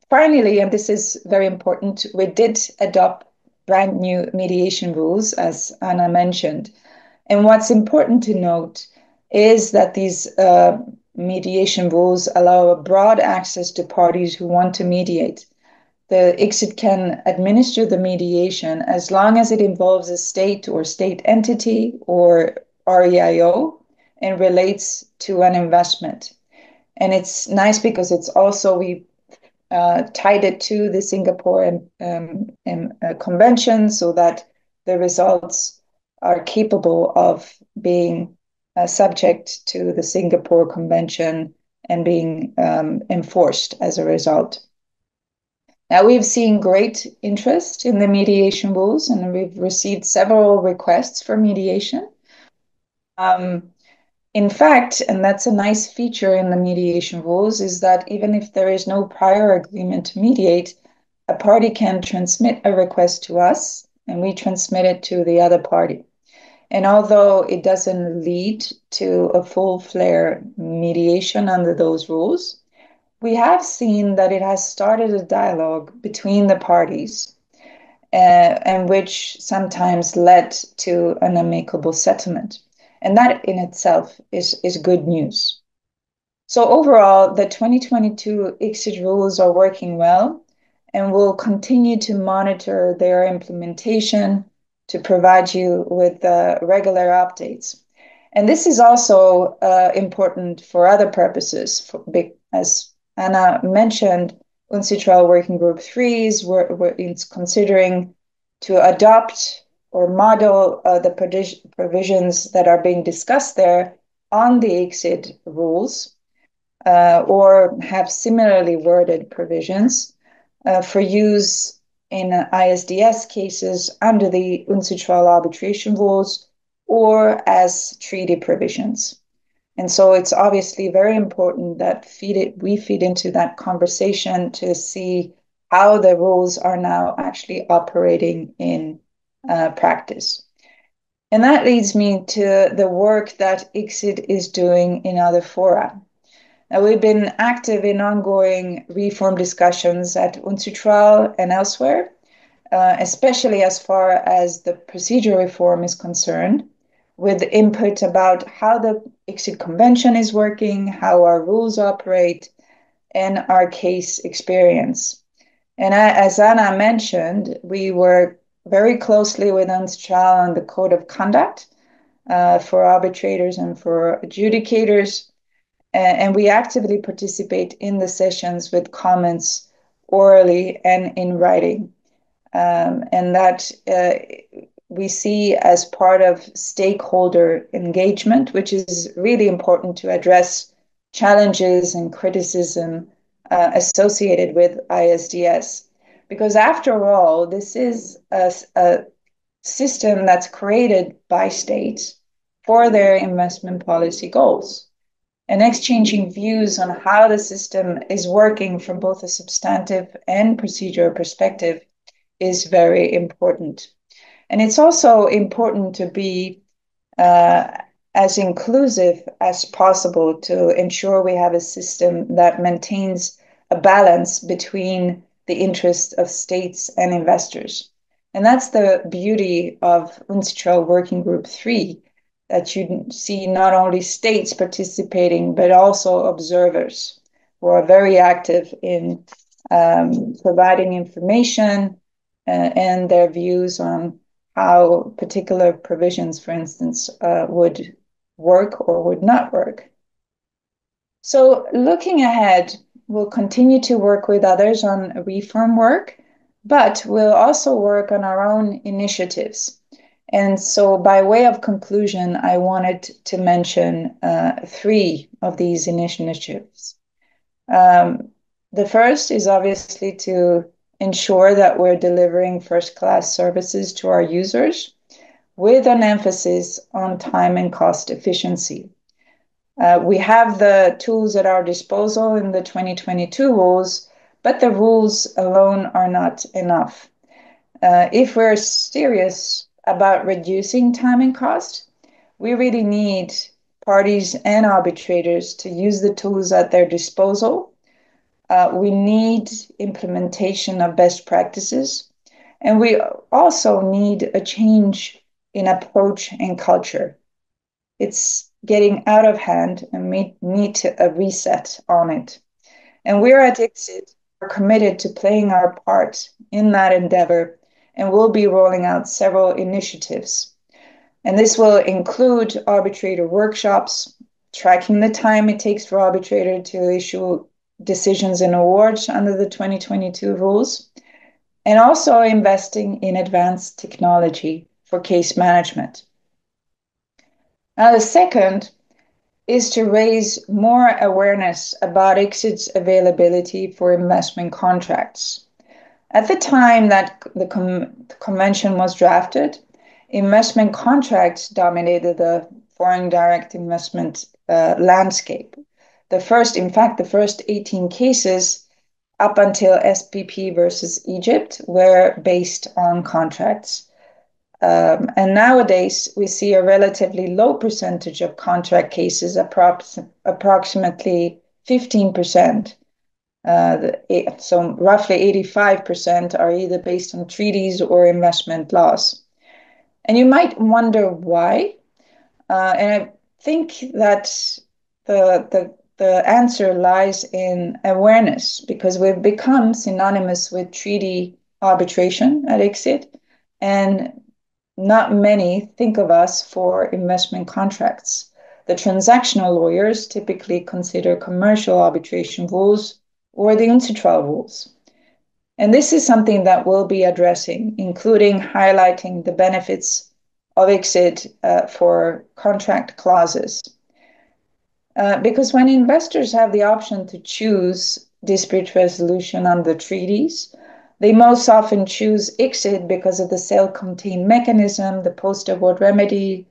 finally, and this is very important, we did adopt brand new mediation rules, as Anna mentioned. And what's important to note is that these mediation rules allow a broad access to parties who want to mediate. The ICSID can administer the mediation as long as it involves a state or state entity or REIO and relates to an investment. And it's nice because it's also, we tied it to the Singapore Convention so that the results are capable of being subject to the Singapore Convention and being enforced as a result. Now, we've seen great interest in the mediation rules, and we've received several requests for mediation. In fact, and that's a nice feature in the mediation rules, is that even if there is no prior agreement to mediate, a party can transmit a request to us, and we transmit it to the other party. And although it doesn't lead to a full-fledged mediation under those rules, we have seen that it has started a dialogue between the parties, and which sometimes led to an amicable settlement. And that in itself is good news. So overall, the 2022 ICSID rules are working well, and we'll continue to monitor their implementation to provide you with regular updates. And this is also important for other purposes. As Anna mentioned, UNCITRAL Working Group III is considering to adopt or model the provisions that are being discussed there on the ICSID rules, or have similarly worded provisions for use in ISDS cases under the UNCITRAL arbitration rules or as treaty provisions. And so it's obviously very important that we feed into that conversation to see how the rules are now actually operating in practice. And that leads me to the work that ICSID is doing in other fora. Now, we've been active in ongoing reform discussions at UNCITRAL and elsewhere, especially as far as the procedure reform is concerned, with input about how the ICSID Convention is working, how our rules operate, and our case experience. And as Anna mentioned, we work very closely with UNCITRAL on the Code of Conduct for arbitrators and for adjudicators, and we actively participate in the sessions with comments orally and in writing. And that we see as part of stakeholder engagement, which is really important to address challenges and criticism associated with ISDS. Because after all, this is a system that's created by states for their investment policy goals. And exchanging views on how the system is working from both a substantive and procedural perspective is very important. And it's also important to be as inclusive as possible to ensure we have a system that maintains a balance between the interests of states and investors. And that's the beauty of UNCITRAL Working Group III, that you see not only states participating, but also observers who are very active in providing information and their views on how particular provisions, for instance, would work or would not work. So looking ahead, we'll continue to work with others on reform work, but we'll also work on our own initiatives. And so by way of conclusion, I wanted to mention 3 of these initiatives. The first is obviously to ensure that we're delivering first-class services to our users with an emphasis on time and cost efficiency. We have the tools at our disposal in the 2022 rules, but the rules alone are not enough. If we're serious about reducing time and cost, we really need parties and arbitrators to use the tools at their disposal. We need implementation of best practices, and we also need a change in approach and culture. It's getting out of hand, and we need a reset on it. And we're at ICSID are committed to playing our part in that endeavor, and we'll be rolling out several initiatives. And this will include arbitrator workshops, tracking the time it takes for arbitrator to issue decisions and awards under the 2022 rules, and also investing in advanced technology for case management. Now, the second is to raise more awareness about ICSID's availability for investment contracts. At the time that the convention was drafted, investment contracts dominated the foreign direct investment landscape. The first 18 cases up until SPP versus Egypt were based on contracts. And nowadays, we see a relatively low percentage of contract cases, approximately 15%. So roughly 85% are either based on treaties or investment laws. And you might wonder why. And I think that the answer lies in awareness, because we've become synonymous with treaty arbitration at ICSID, and not many think of us for investment contracts. The transactional lawyers typically consider commercial arbitration rules or the UNCITRAL rules. And this is something that we'll be addressing, including highlighting the benefits of ICSID for contract clauses. Because when investors have the option to choose dispute resolution under treaties, they most often choose ICSID because of the self-contained mechanism, the post-award remedy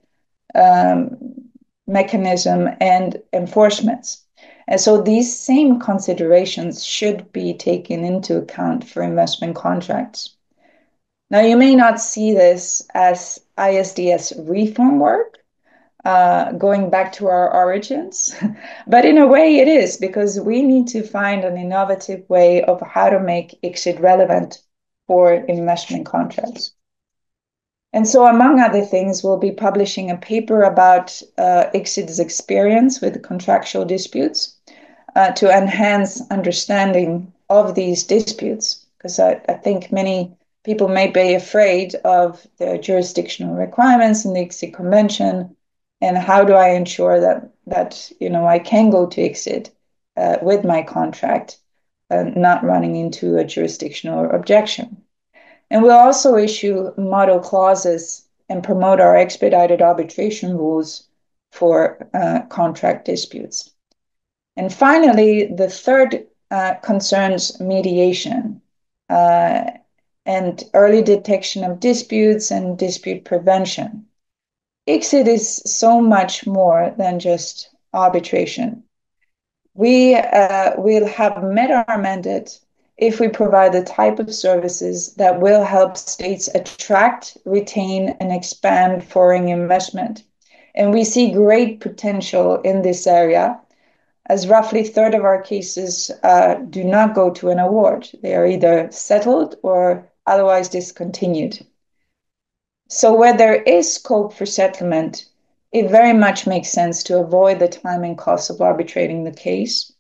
mechanism, and enforcements. And so these same considerations should be taken into account for investment contracts. Now, you may not see this as ISDS reform work, going back to our origins, but in a way it is, because we need to find an innovative way of how to make ICSID relevant for investment contracts. And so, among other things, we'll be publishing a paper about ICSID's experience with contractual disputes to enhance understanding of these disputes, because I think many people may be afraid of the jurisdictional requirements in the ICSID Convention, and how do I ensure that I can go to ICSID with my contract, not running into a jurisdictional objection. And we'll also issue model clauses and promote our expedited arbitration rules for contract disputes. And finally, the third concerns mediation and early detection of disputes and dispute prevention. ICSID is so much more than just arbitration. We will have met our mandate if we provide the type of services that will help states attract, retain, and expand foreign investment. And we see great potential in this area, as roughly a third of our cases do not go to an award. They are either settled or otherwise discontinued. So where there is scope for settlement, it very much makes sense to avoid the time and cost of arbitrating the case.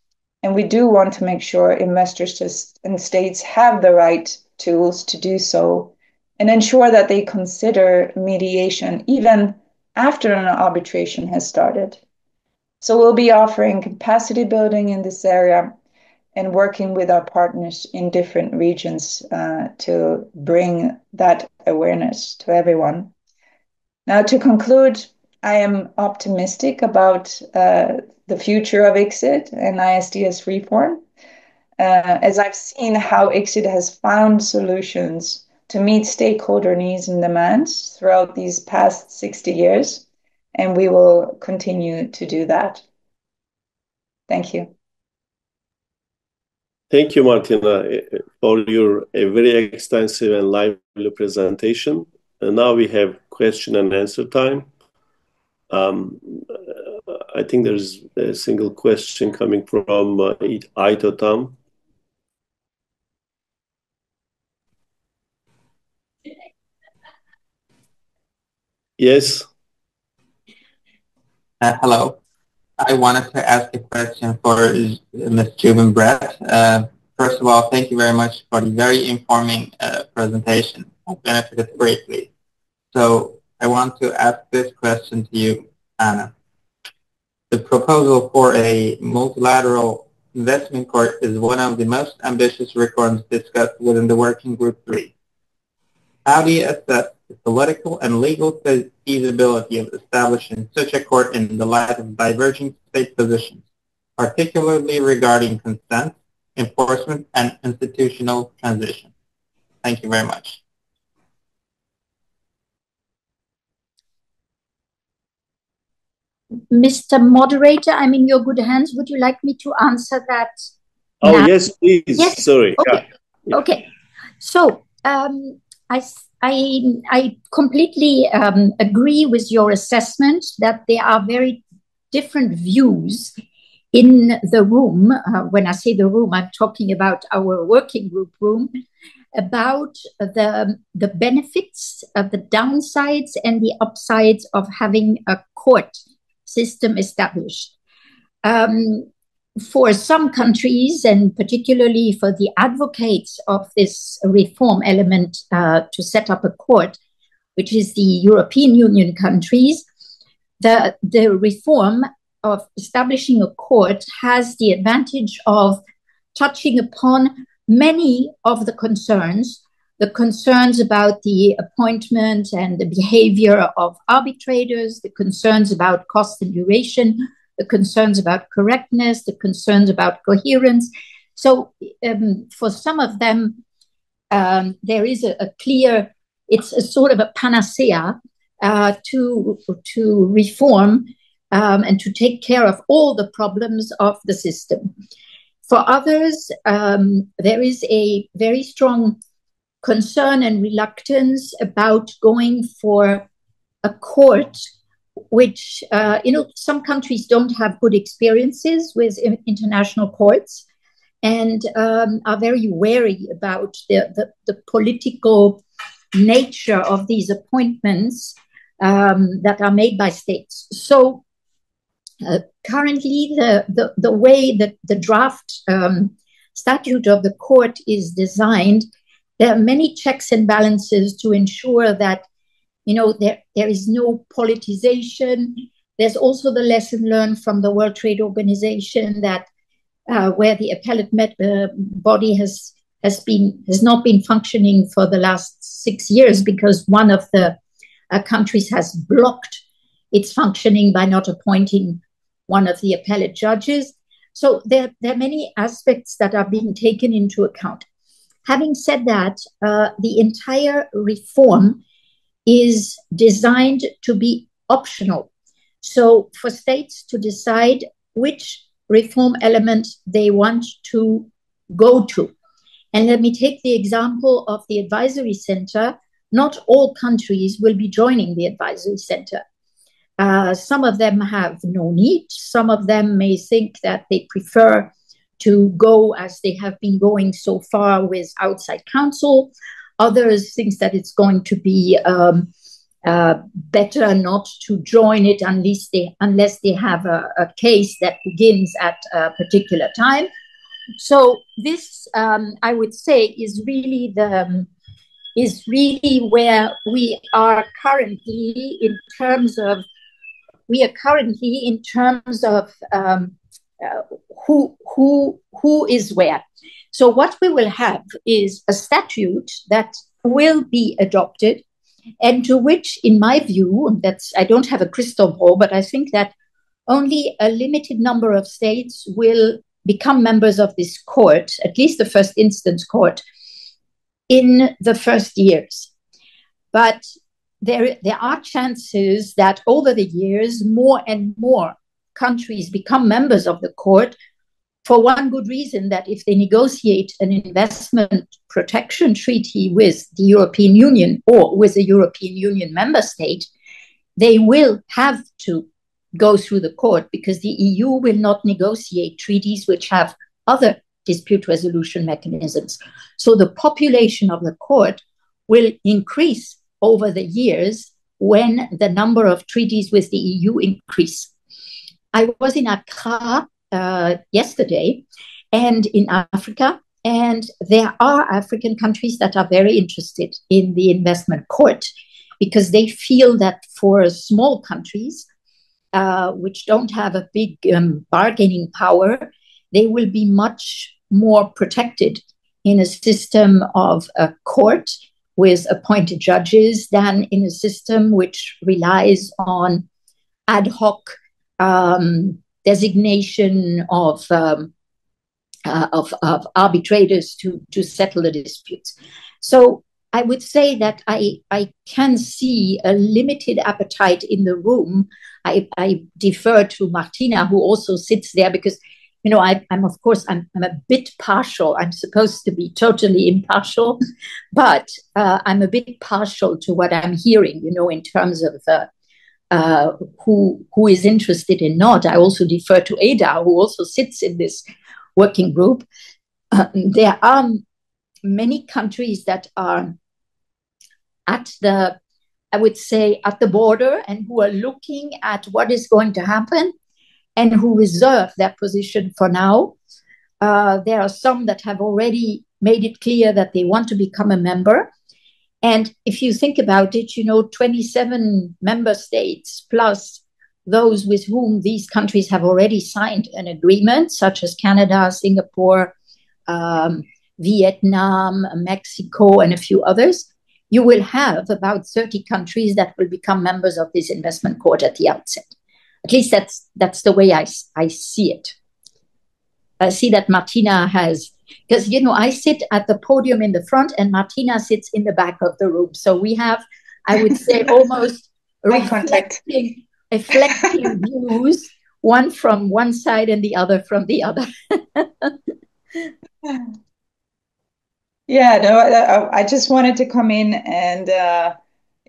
And we do want to make sure investors and states have the right tools to do so and ensure that they consider mediation even after an arbitration has started. So we'll be offering capacity building in this area and working with our partners in different regions to bring that awareness to everyone. Now, to conclude, I am optimistic about the future of ICSID and ISDS reform, as I've seen how ICSID has found solutions to meet stakeholder needs and demands throughout these past 60 years, and we will continue to do that. Thank you. Thank you, Martina, for your very extensive and lively presentation. And now we have question and answer time. I think there's a single question coming from ITOTAM. Yes. Hello. I wanted to ask a question for Ms. Joubin-Bret. First of all, thank you very much for the very informing presentation. I benefited greatly. So I want to ask this question to you, Anna. The proposal for a multilateral investment court is one of the most ambitious reforms discussed within the Working Group III. How do you assess the political and legal feasibility of establishing such a court in the light of diverging state positions, particularly regarding consent, enforcement, and institutional transition? Thank you very much. Mr. Moderator, I'm in your good hands. Would you like me to answer that? Oh, now? yes, please. Yes? Sorry. Okay. Yeah. Okay. So I completely agree with your assessment that there are very different views in the room. When I say the room, I'm talking about our working group room, about the benefits, the downsides and the upsides of having a court system established. For some countries, and particularly for the advocates of this reform element to set up a court, which is the European Union countries, the reform of establishing a court has the advantage of touching upon many of the concerns about the appointment and the behavior of arbitrators, the concerns about cost and duration, the concerns about correctness, the concerns about coherence. So for some of them, there is a clear, it's a sort of a panacea to reform and to take care of all the problems of the system. For others, there is a very strong concern and reluctance about going for a court which, some countries don't have good experiences with international courts and are very wary about the political nature of these appointments that are made by states. So currently, the way that the draft statute of the court is designed, there are many checks and balances to ensure that there is no politicization. There's also the lesson learned from the World Trade Organization that where the appellate body has not been functioning for the last 6 years because one of the countries has blocked its functioning by not appointing one of the appellate judges. So there are many aspects that are being taken into account. Having said that, the entire reform is designed to be optional. So for states to decide which reform element they want to go to. And let me take the example of the advisory center. Not all countries will be joining the advisory center. Some of them have no need. Some of them may think that they prefer to go as they have been going so far with outside counsel. Others think that it's going to be better not to join it unless they have a case that begins at a particular time. So this, I would say, is really where we are currently in terms of who is where. So what we will have is a statute that will be adopted, and to which, in my view, I don't have a crystal ball, but I think that only a limited number of states will become members of this court, at least the first instance court, in the first years. But there are chances that over the years, more and more countries become members of the court, for one good reason, that if they negotiate an investment protection treaty with the European Union or with a European Union member state, they will have to go through the court, because the EU will not negotiate treaties which have other dispute resolution mechanisms. So the population of the court will increase over the years when the number of treaties with the EU increase. I was in Accra yesterday, and in Africa, and there are African countries that are very interested in the investment court, because they feel that for small countries, which don't have a big bargaining power, they will be much more protected in a system of a court with appointed judges than in a system which relies on ad hoc designation of arbitrators to settle the disputes. So I would say that I can see a limited appetite in the room. I defer to Martina, who also sits there, because I'm of course I'm a bit partial. I'm supposed to be totally impartial, but I'm a bit partial to what I'm hearing, in terms of who is interested in not. I also defer to Ada, who also sits in this working group. There are many countries that are at the border, and who are looking at what is going to happen, and who reserve their position for now. There are some that have already made it clear that they want to become a member. And if you think about it, 27 member states plus those with whom these countries have already signed an agreement, such as Canada, Singapore, Vietnam, Mexico, and a few others, you will have about 30 countries that will become members of this investment court at the outset. At least that's the way I see it. I see that Martina has, because, I sit at the podium in the front, and Martina sits in the back of the room. So we have, I would say, almost reflecting views, one from one side and the other from the other. Yeah, no, I just wanted to come in and,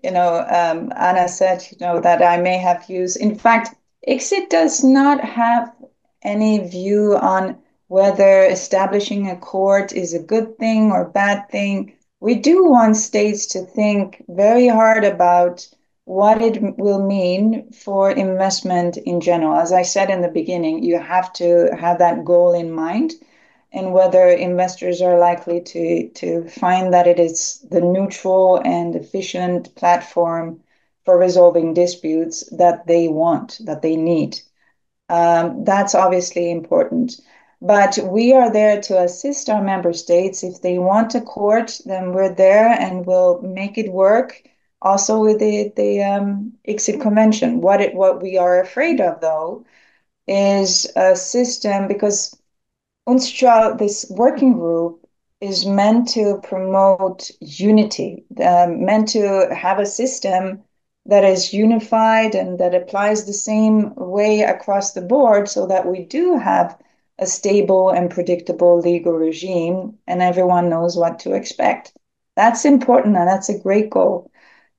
Anna said, that I may have views. In fact, ICSID does not have any view on whether establishing a court is a good thing or bad thing. We do want states to think very hard about what it will mean for investment in general. As I said in the beginning, you have to have that goal in mind, and whether investors are likely to find that it is the neutral and efficient platform for resolving disputes that they want, that they need. That's obviously important. But we are there to assist our member states. If they want a court, then we're there and we'll make it work. Also with the ICSID Convention. What we are afraid of, though, is a system, because UNCITRAL, this working group, is meant to promote unity, meant to have a system that is unified and that applies the same way across the board, so that we do have a stable and predictable legal regime and everyone knows what to expect. That's important, and that's a great goal.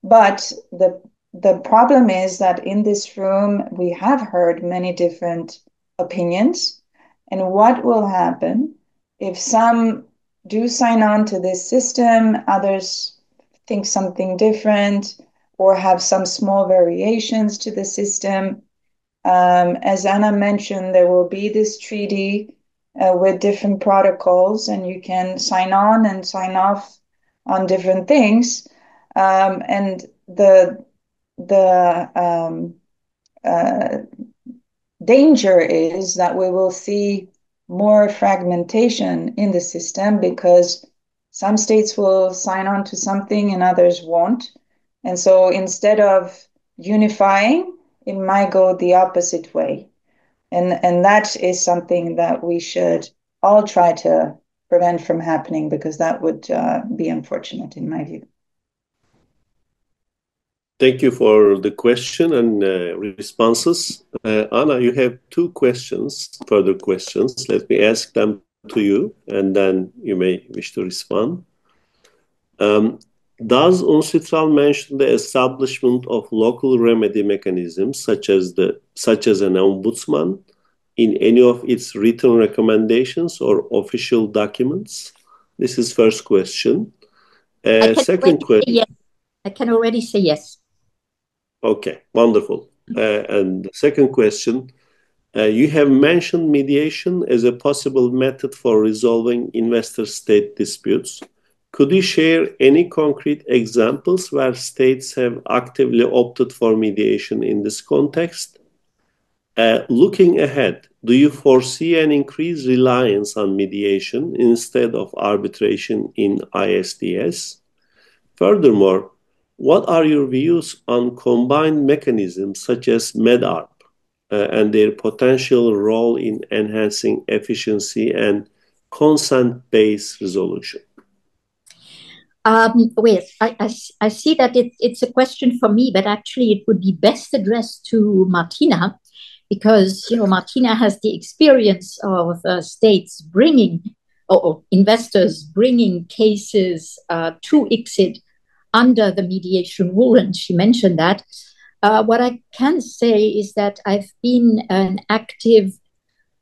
But the problem is that in this room, we have heard many different opinions. And what will happen if some do sign on to this system, others think something different, or have some small variations to the system? As Anna mentioned, there will be this treaty, with different protocols, and you can sign on and sign off on different things. And the danger is that we will see more fragmentation in the system, because some states will sign on to something and others won't. And so instead of unifying, it might go the opposite way. And that is something that we should all try to prevent from happening, because that would be unfortunate in my view. Thank you for the question and responses. Anna, you have two questions, further questions. Let me ask them to you, and then you may wish to respond. Does UNCITRAL mention the establishment of local remedy mechanisms, such as an ombudsman, in any of its written recommendations or official documents? This is first question. Second question. Yes. I can already say yes. Okay, wonderful. And the second question, you have mentioned mediation as a possible method for resolving investor-state disputes. Could you share any concrete examples where states have actively opted for mediation in this context? Looking ahead, do you foresee an increased reliance on mediation instead of arbitration in ISDS? Furthermore, what are your views on combined mechanisms such as MEDARP and their potential role in enhancing efficiency and consent-based resolution? Well, I see that it's a question for me, but actually it would be best addressed to Martina, because Martina has the experience of states bringing or investors bringing cases to ICSID under the mediation rule, and she mentioned that. What I can say is that I've been an active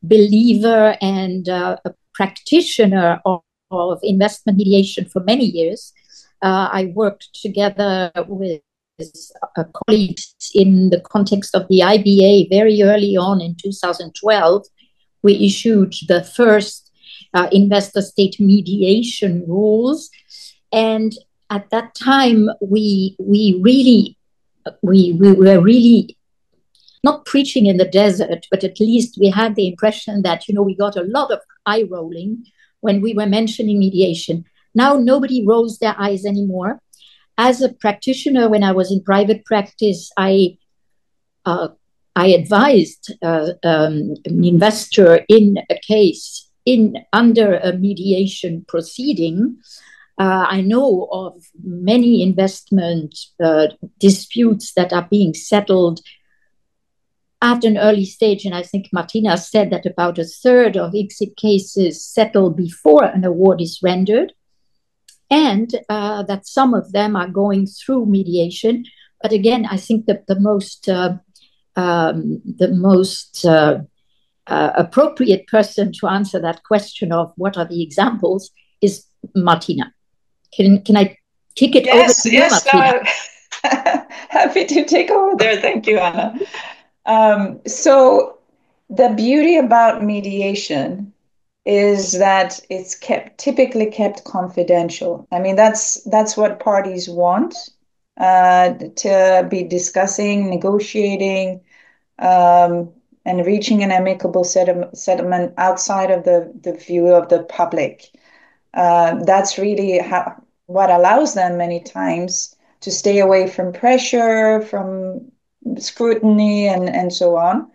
believer and a practitioner of investment mediation for many years. I worked together with colleagues in the context of the IBA very early on in 2012. We issued the first investor-state mediation rules, and at that time we were really not preaching in the desert, but at least we had the impression that we got a lot of eye rolling when we were mentioning mediation. Now nobody rolls their eyes anymore. As a practitioner, when I was in private practice, I advised an investor in a case under a mediation proceeding. I know of many investment disputes that are being settled at an early stage, and I think Martina said that about a third of ICSID cases settle before an award is rendered, and that some of them are going through mediation. But again, I think that the most appropriate person to answer that question of what are the examples is Martina. Can I kick it over to you, Martina? Happy to take over there. Thank you, Anna. So the beauty about mediation is that it's typically kept confidential. I mean, that's what parties want, to be discussing, negotiating, and reaching an amicable settlement outside of the view of the public. That's really what allows them many times to stay away from pressure, from scrutiny, and so on.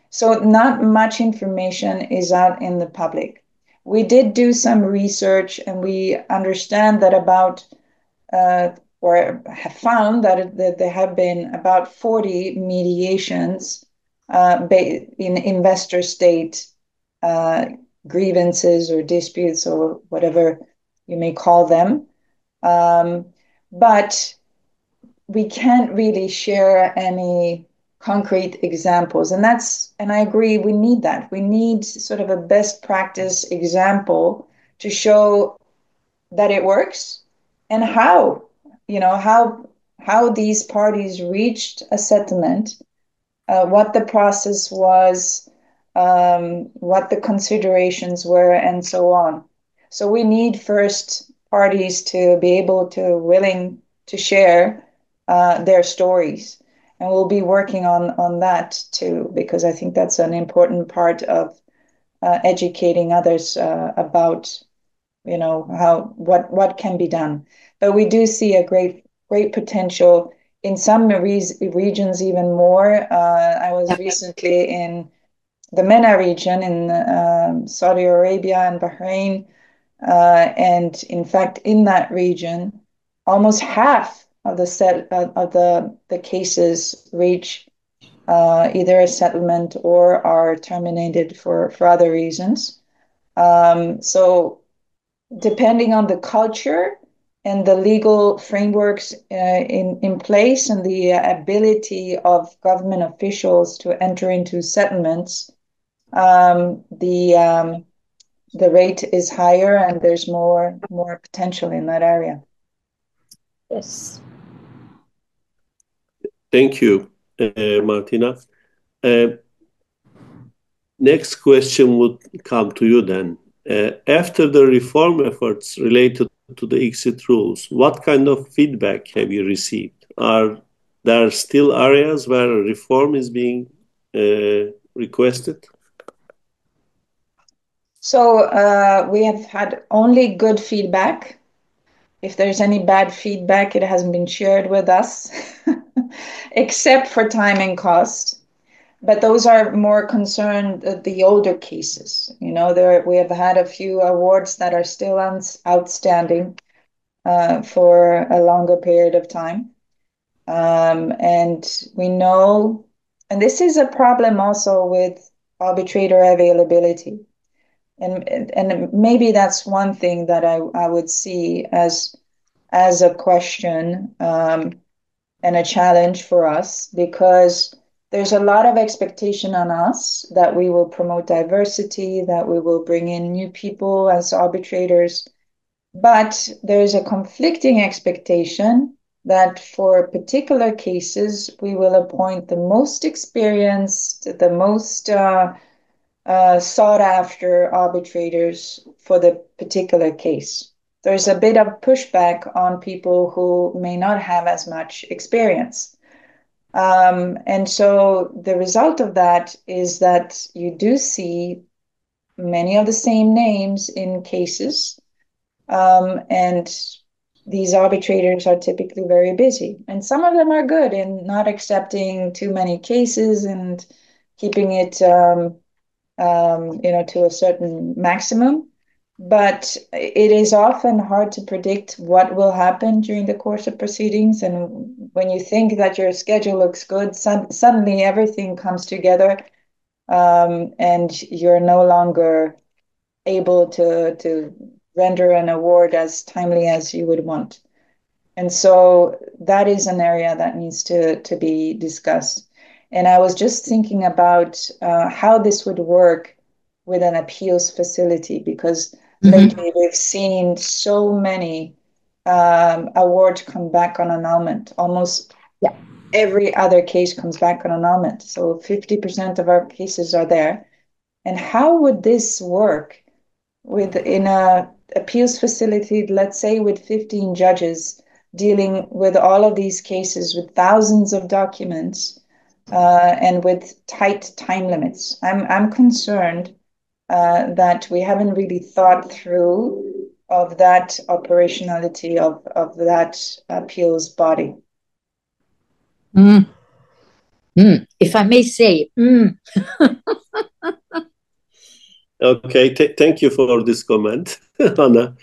So not much information is out in the public. We did do some research, and we understand that or have found that there have been about 40 mediations in investor-state grievances or disputes, or whatever you may call them. But we can't really share any concrete examples. And I agree, we need that. We need sort of a best practice example to show that it works, and how these parties reached a settlement, what the process was, what the considerations were, and so on. So we need first parties to be able to willing to share their stories. And we'll be working on that too, because I think that's an important part of educating others about, what can be done. But we do see a great potential in some regions even more. I was recently in the MENA region in Saudi Arabia and Bahrain. And in fact, in that region, almost half of the cases reach either a settlement or are terminated for other reasons. So depending on the culture and the legal frameworks in place and the ability of government officials to enter into settlements, the rate is higher and there's more potential in that area. Yes. Thank you, Martina. Next question would come to you then. After the reform efforts related to the ICSID rules, what kind of feedback have you received? Are there still areas where reform is being requested? So we have had only good feedback. If there's any bad feedback, it hasn't been shared with us, except for time and cost. But those are more concerned the older cases. We have had a few awards that are still outstanding for a longer period of time. And we know, and this is a problem also with arbitrator availability. And maybe that's one thing that I would see as a question and a challenge for us, because there's a lot of expectation on us that we will promote diversity, that we will bring in new people as arbitrators. But there's a conflicting expectation that for particular cases, we will appoint the most experienced, the most sought after arbitrators for the particular case. There's a bit of pushback on people who may not have as much experience. And so the result of that is that you do see many of the same names in cases, and these arbitrators are typically very busy. And some of them are good in not accepting too many cases and keeping it to a certain maximum. But it is often hard to predict what will happen during the course of proceedings. And when you think that your schedule looks good, suddenly everything comes together, and you're no longer able to render an award as timely as you would want. And so that is an area that needs to be discussed. And I was just thinking about how this would work with an appeals facility, because lately we've seen so many awards come back on annulment. Almost every other case comes back on annulment. So 50% of our cases are there. And how would this work in a appeals facility, let's say with 15 judges dealing with all of these cases with thousands of documents and with tight time limits? I'm concerned that we haven't really thought through of that operationality of that appeals body. If I may say. Okay, thank you for this comment, Anna.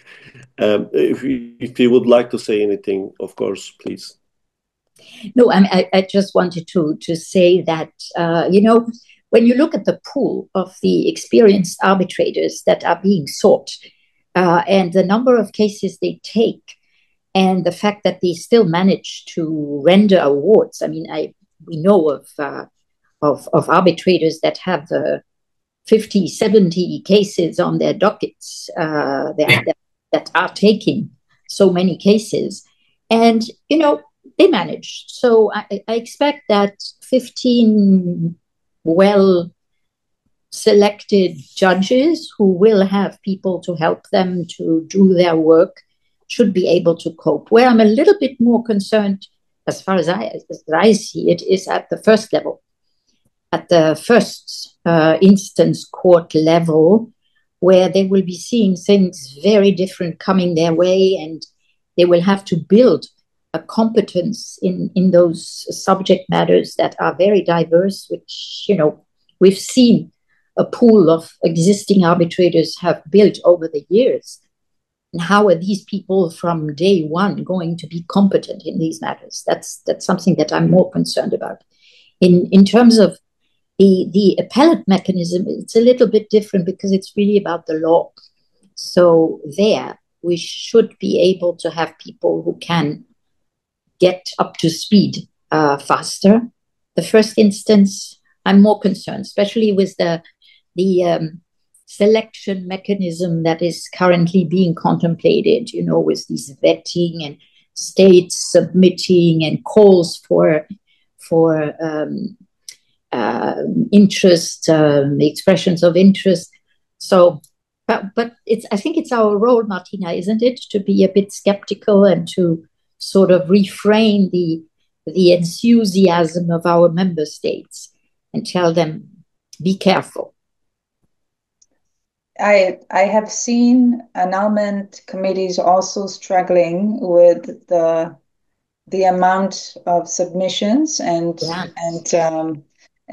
If you would like to say anything, of course, please. No, I just wanted to say that, when you look at the pool of the experienced arbitrators that are being sought and the number of cases they take and the fact that they still manage to render awards, I mean, we know of arbitrators that have 50, 70 cases on their dockets that are taking so many cases. And, they manage. So I expect that 15 well selected judges who will have people to help them to do their work should be able to cope. Where I'm a little bit more concerned, as far as I see it, is at the first level, at the first instance court level, where they will be seeing things very different coming their way, and they will have to build a competence in those subject matters that are very diverse, which, you know, we've seen a pool of existing arbitrators have built over the years. And how are these people from day one going to be competent in these matters? That's something that I'm more concerned about. In terms of the appellate mechanism, it's a little bit different because it's really about the law. So there, we should be able to have people who can get up to speed faster. The first instance, I'm more concerned, especially with the selection mechanism that is currently being contemplated, you know, with these vetting and states submitting and calls for interest, expressions of interest. So, but I think it's our role, Martina, isn't it, to be a bit skeptical and to sort of refrain the enthusiasm of our member states and tell them, be careful. I have seen annulment committees also struggling with the amount of submissions and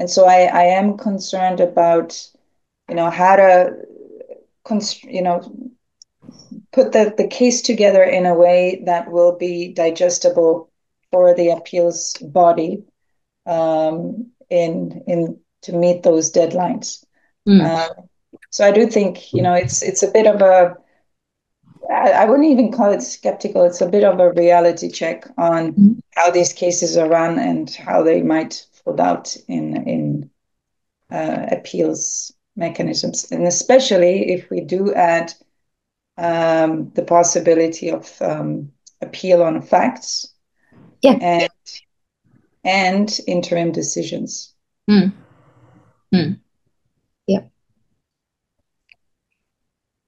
so I am concerned about, you know, how to put the case together in a way that will be digestible for the appeals body to meet those deadlines. So I do think, you know, it's a bit of I wouldn't even call it skeptical. It's a bit of a reality check on how these cases are run and how they might fold out in appeals mechanisms. And especially if we do add the possibility of appeal on facts and interim decisions. Yeah.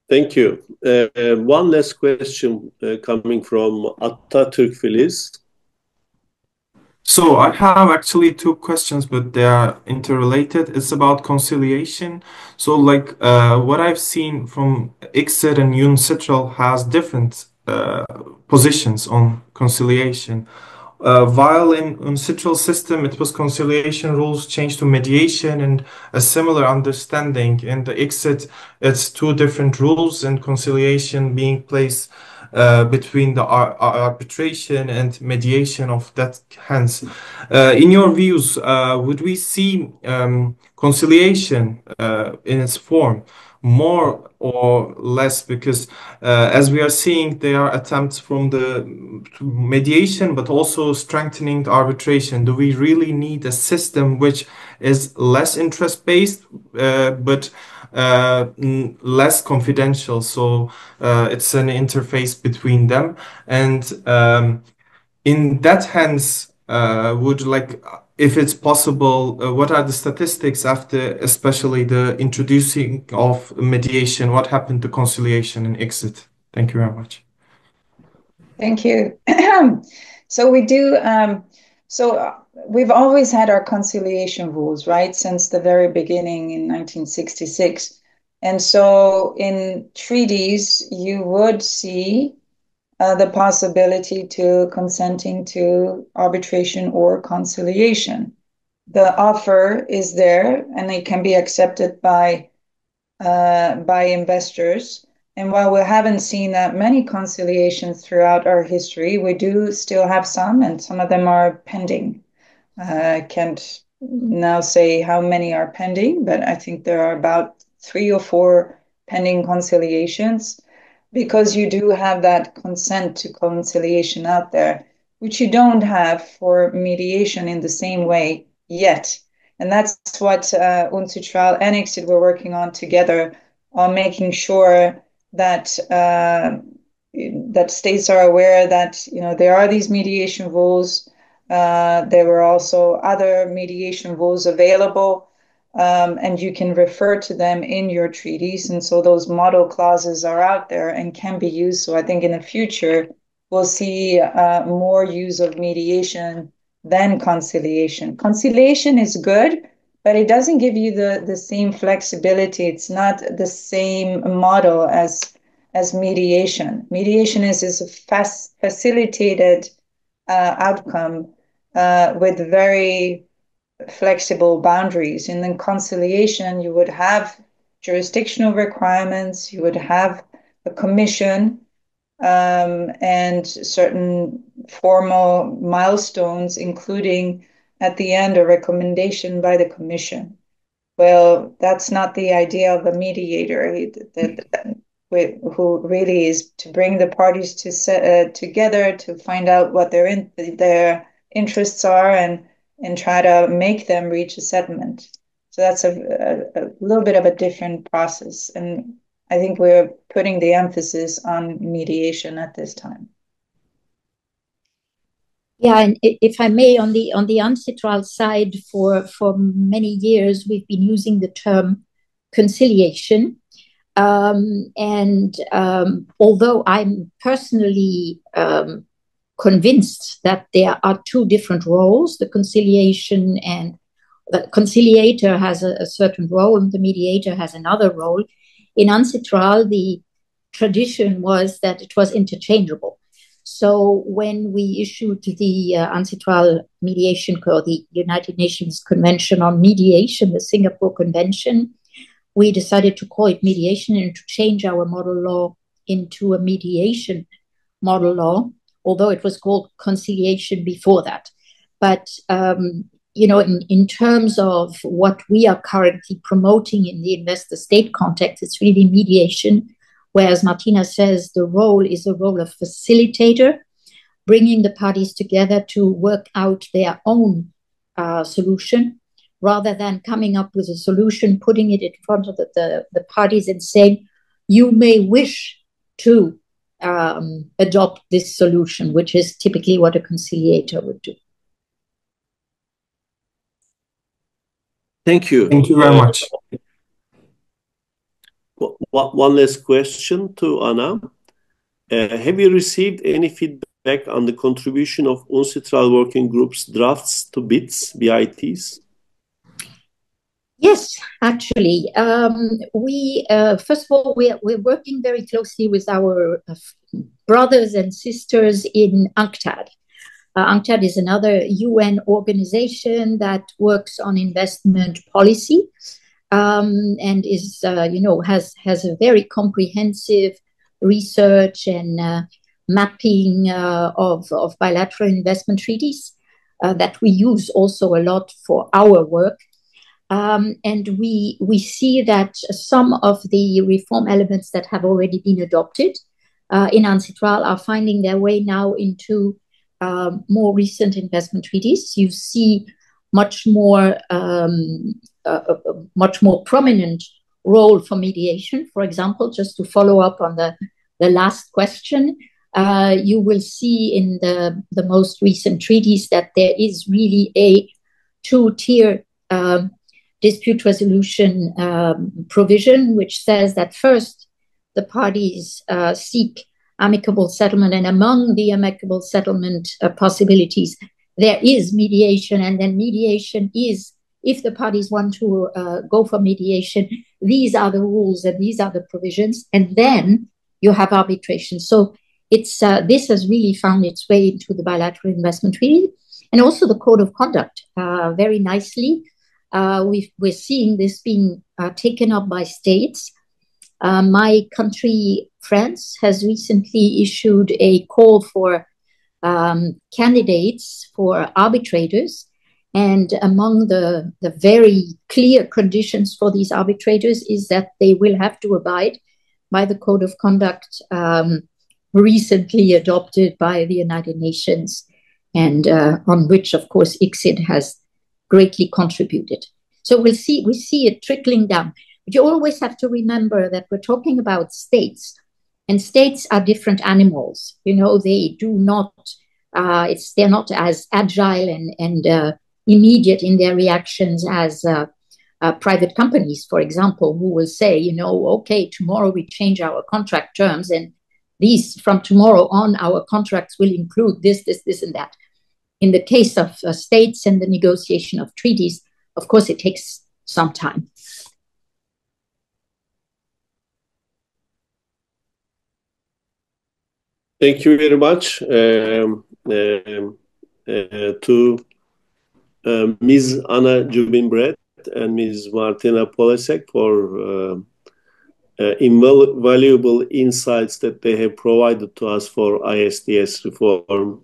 Thank you. One last question coming from Atatürk Filiz. So I have actually two questions, but they are interrelated. It's about conciliation. So like what I've seen from ICSID and UNCITRAL has different positions on conciliation. While in UNCITRAL system, it was conciliation rules changed to mediation and a similar understanding. In the ICSID, it's two different rules and conciliation being placed between the arbitration and mediation of that hands. In your views, would we see conciliation in its form more or less? Because as we are seeing, there are attempts from the mediation, but also strengthening the arbitration. Do we really need a system which is less interest-based, but less confidential? So it's an interface between them. And in that sense, if it's possible, what are the statistics after, especially the introducing of mediation? What happened to conciliation in ICSID? Thank you very much. Thank you. So we do. We've always had our conciliation rules, right, since the very beginning in 1966. And so in treaties, you would see the possibility to consenting to arbitration or conciliation. The offer is there, and it can be accepted by investors. And while we haven't seen that many conciliations throughout our history, we do still have some, and some of them are pending. I can't now say how many are pending, but I think there are about 3 or 4 pending conciliations, because you do have that consent to conciliation out there, which you don't have for mediation in the same way yet. And that's what UNCITRAL and ICSID were working on together, on making sure that that states are aware that, you know, there are these mediation rules. There were also other mediation rules available, and you can refer to them in your treaties. And so those model clauses are out there and can be used. So I think in the future, we'll see more use of mediation than conciliation. Conciliation is good, but it doesn't give you the same flexibility. It's not the same model as mediation. Mediation is a facilitated outcome with very flexible boundaries. And then conciliation, you would have jurisdictional requirements, you would have a commission, and certain formal milestones, including at the end a recommendation by the commission. Well, that's not the idea of a mediator, who really is to bring the parties together to find out what their interests are and try to make them reach a settlement. So that's a little bit of a different process. And I think we're putting the emphasis on mediation at this time. Yeah, and if I may, on the UNCITRAL side, for many years, we've been using the term conciliation. Although I'm personally convinced that there are two different roles, the conciliation and the conciliator has a certain role and the mediator has another role. In UNCITRAL, the tradition was that it was interchangeable. So when we issued the UNCITRAL Mediation Code, the United Nations Convention on Mediation, the Singapore Convention, we decided to call it mediation and to change our model law into a mediation model law, although it was called conciliation before that. But, in terms of what we are currently promoting in the investor-state context, it's really mediation, whereas Martina says the role is a role of facilitator, bringing the parties together to work out their own solution, rather than coming up with a solution, putting it in front of the parties and saying, you may wish to adopt this solution, which is typically what a conciliator would do. Thank you. Thank you very much. One last question to Anna. Have you received any feedback on the contribution of UNCITRAL Working Group's drafts to BITs? Yes, actually. We first of all, we're working very closely with our brothers and sisters in UNCTAD. UNCTAD is another UN organization that works on investment policy and is, has a very comprehensive research and mapping of bilateral investment treaties that we use also a lot for our work. And we see that some of the reform elements that have already been adopted in UNCITRAL are finding their way now into more recent investment treaties. You see much more prominent role for mediation. For example, just to follow up on the last question, you will see in the most recent treaties that there is really a two-tier dispute resolution provision, which says that first the parties seek amicable settlement, and among the amicable settlement possibilities, there is mediation, and then mediation is, if the parties want to go for mediation, these are the rules and these are the provisions, and then you have arbitration. So it's this has really found its way into the bilateral investment treaty, and also the code of conduct very nicely. We're seeing this being taken up by states. My country, France, has recently issued a call for candidates for arbitrators. And among the very clear conditions for these arbitrators is that they will have to abide by the code of conduct recently adopted by the United Nations, and on which, of course, ICSID has greatly contributed. So we see it trickling down. But you always have to remember that we're talking about states, and states are different animals. They do not, they're not as agile and immediate in their reactions as private companies, for example, who will say, you know, okay, tomorrow we change our contract terms, and these from tomorrow on, our contracts will include this, and that. In the case of states and the negotiation of treaties, of course, it takes some time. Thank you very much to Ms. Anna Joubin-Bret and Ms. Martina Polasek for invaluable insights that they have provided to us for ISDS reform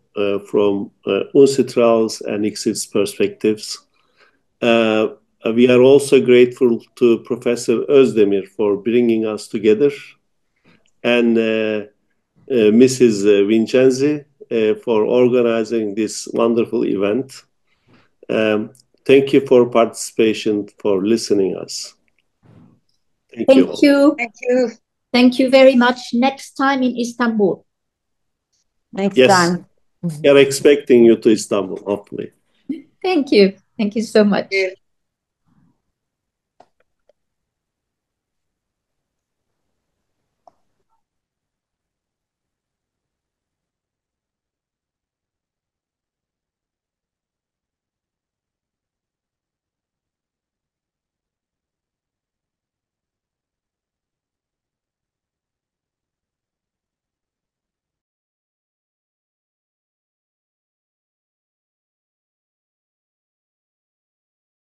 from UNCITRAL's and ICSID's perspectives. We are also grateful to Professor Özdemir for bringing us together, and Mrs. Vincenzi for organizing this wonderful event. Thank you for participation, for listening us. Thank you. Thank you. Thank you very much. Next time in Istanbul. Next Yes. time. We are expecting you to Istanbul, hopefully. Thank you. Thank you so much.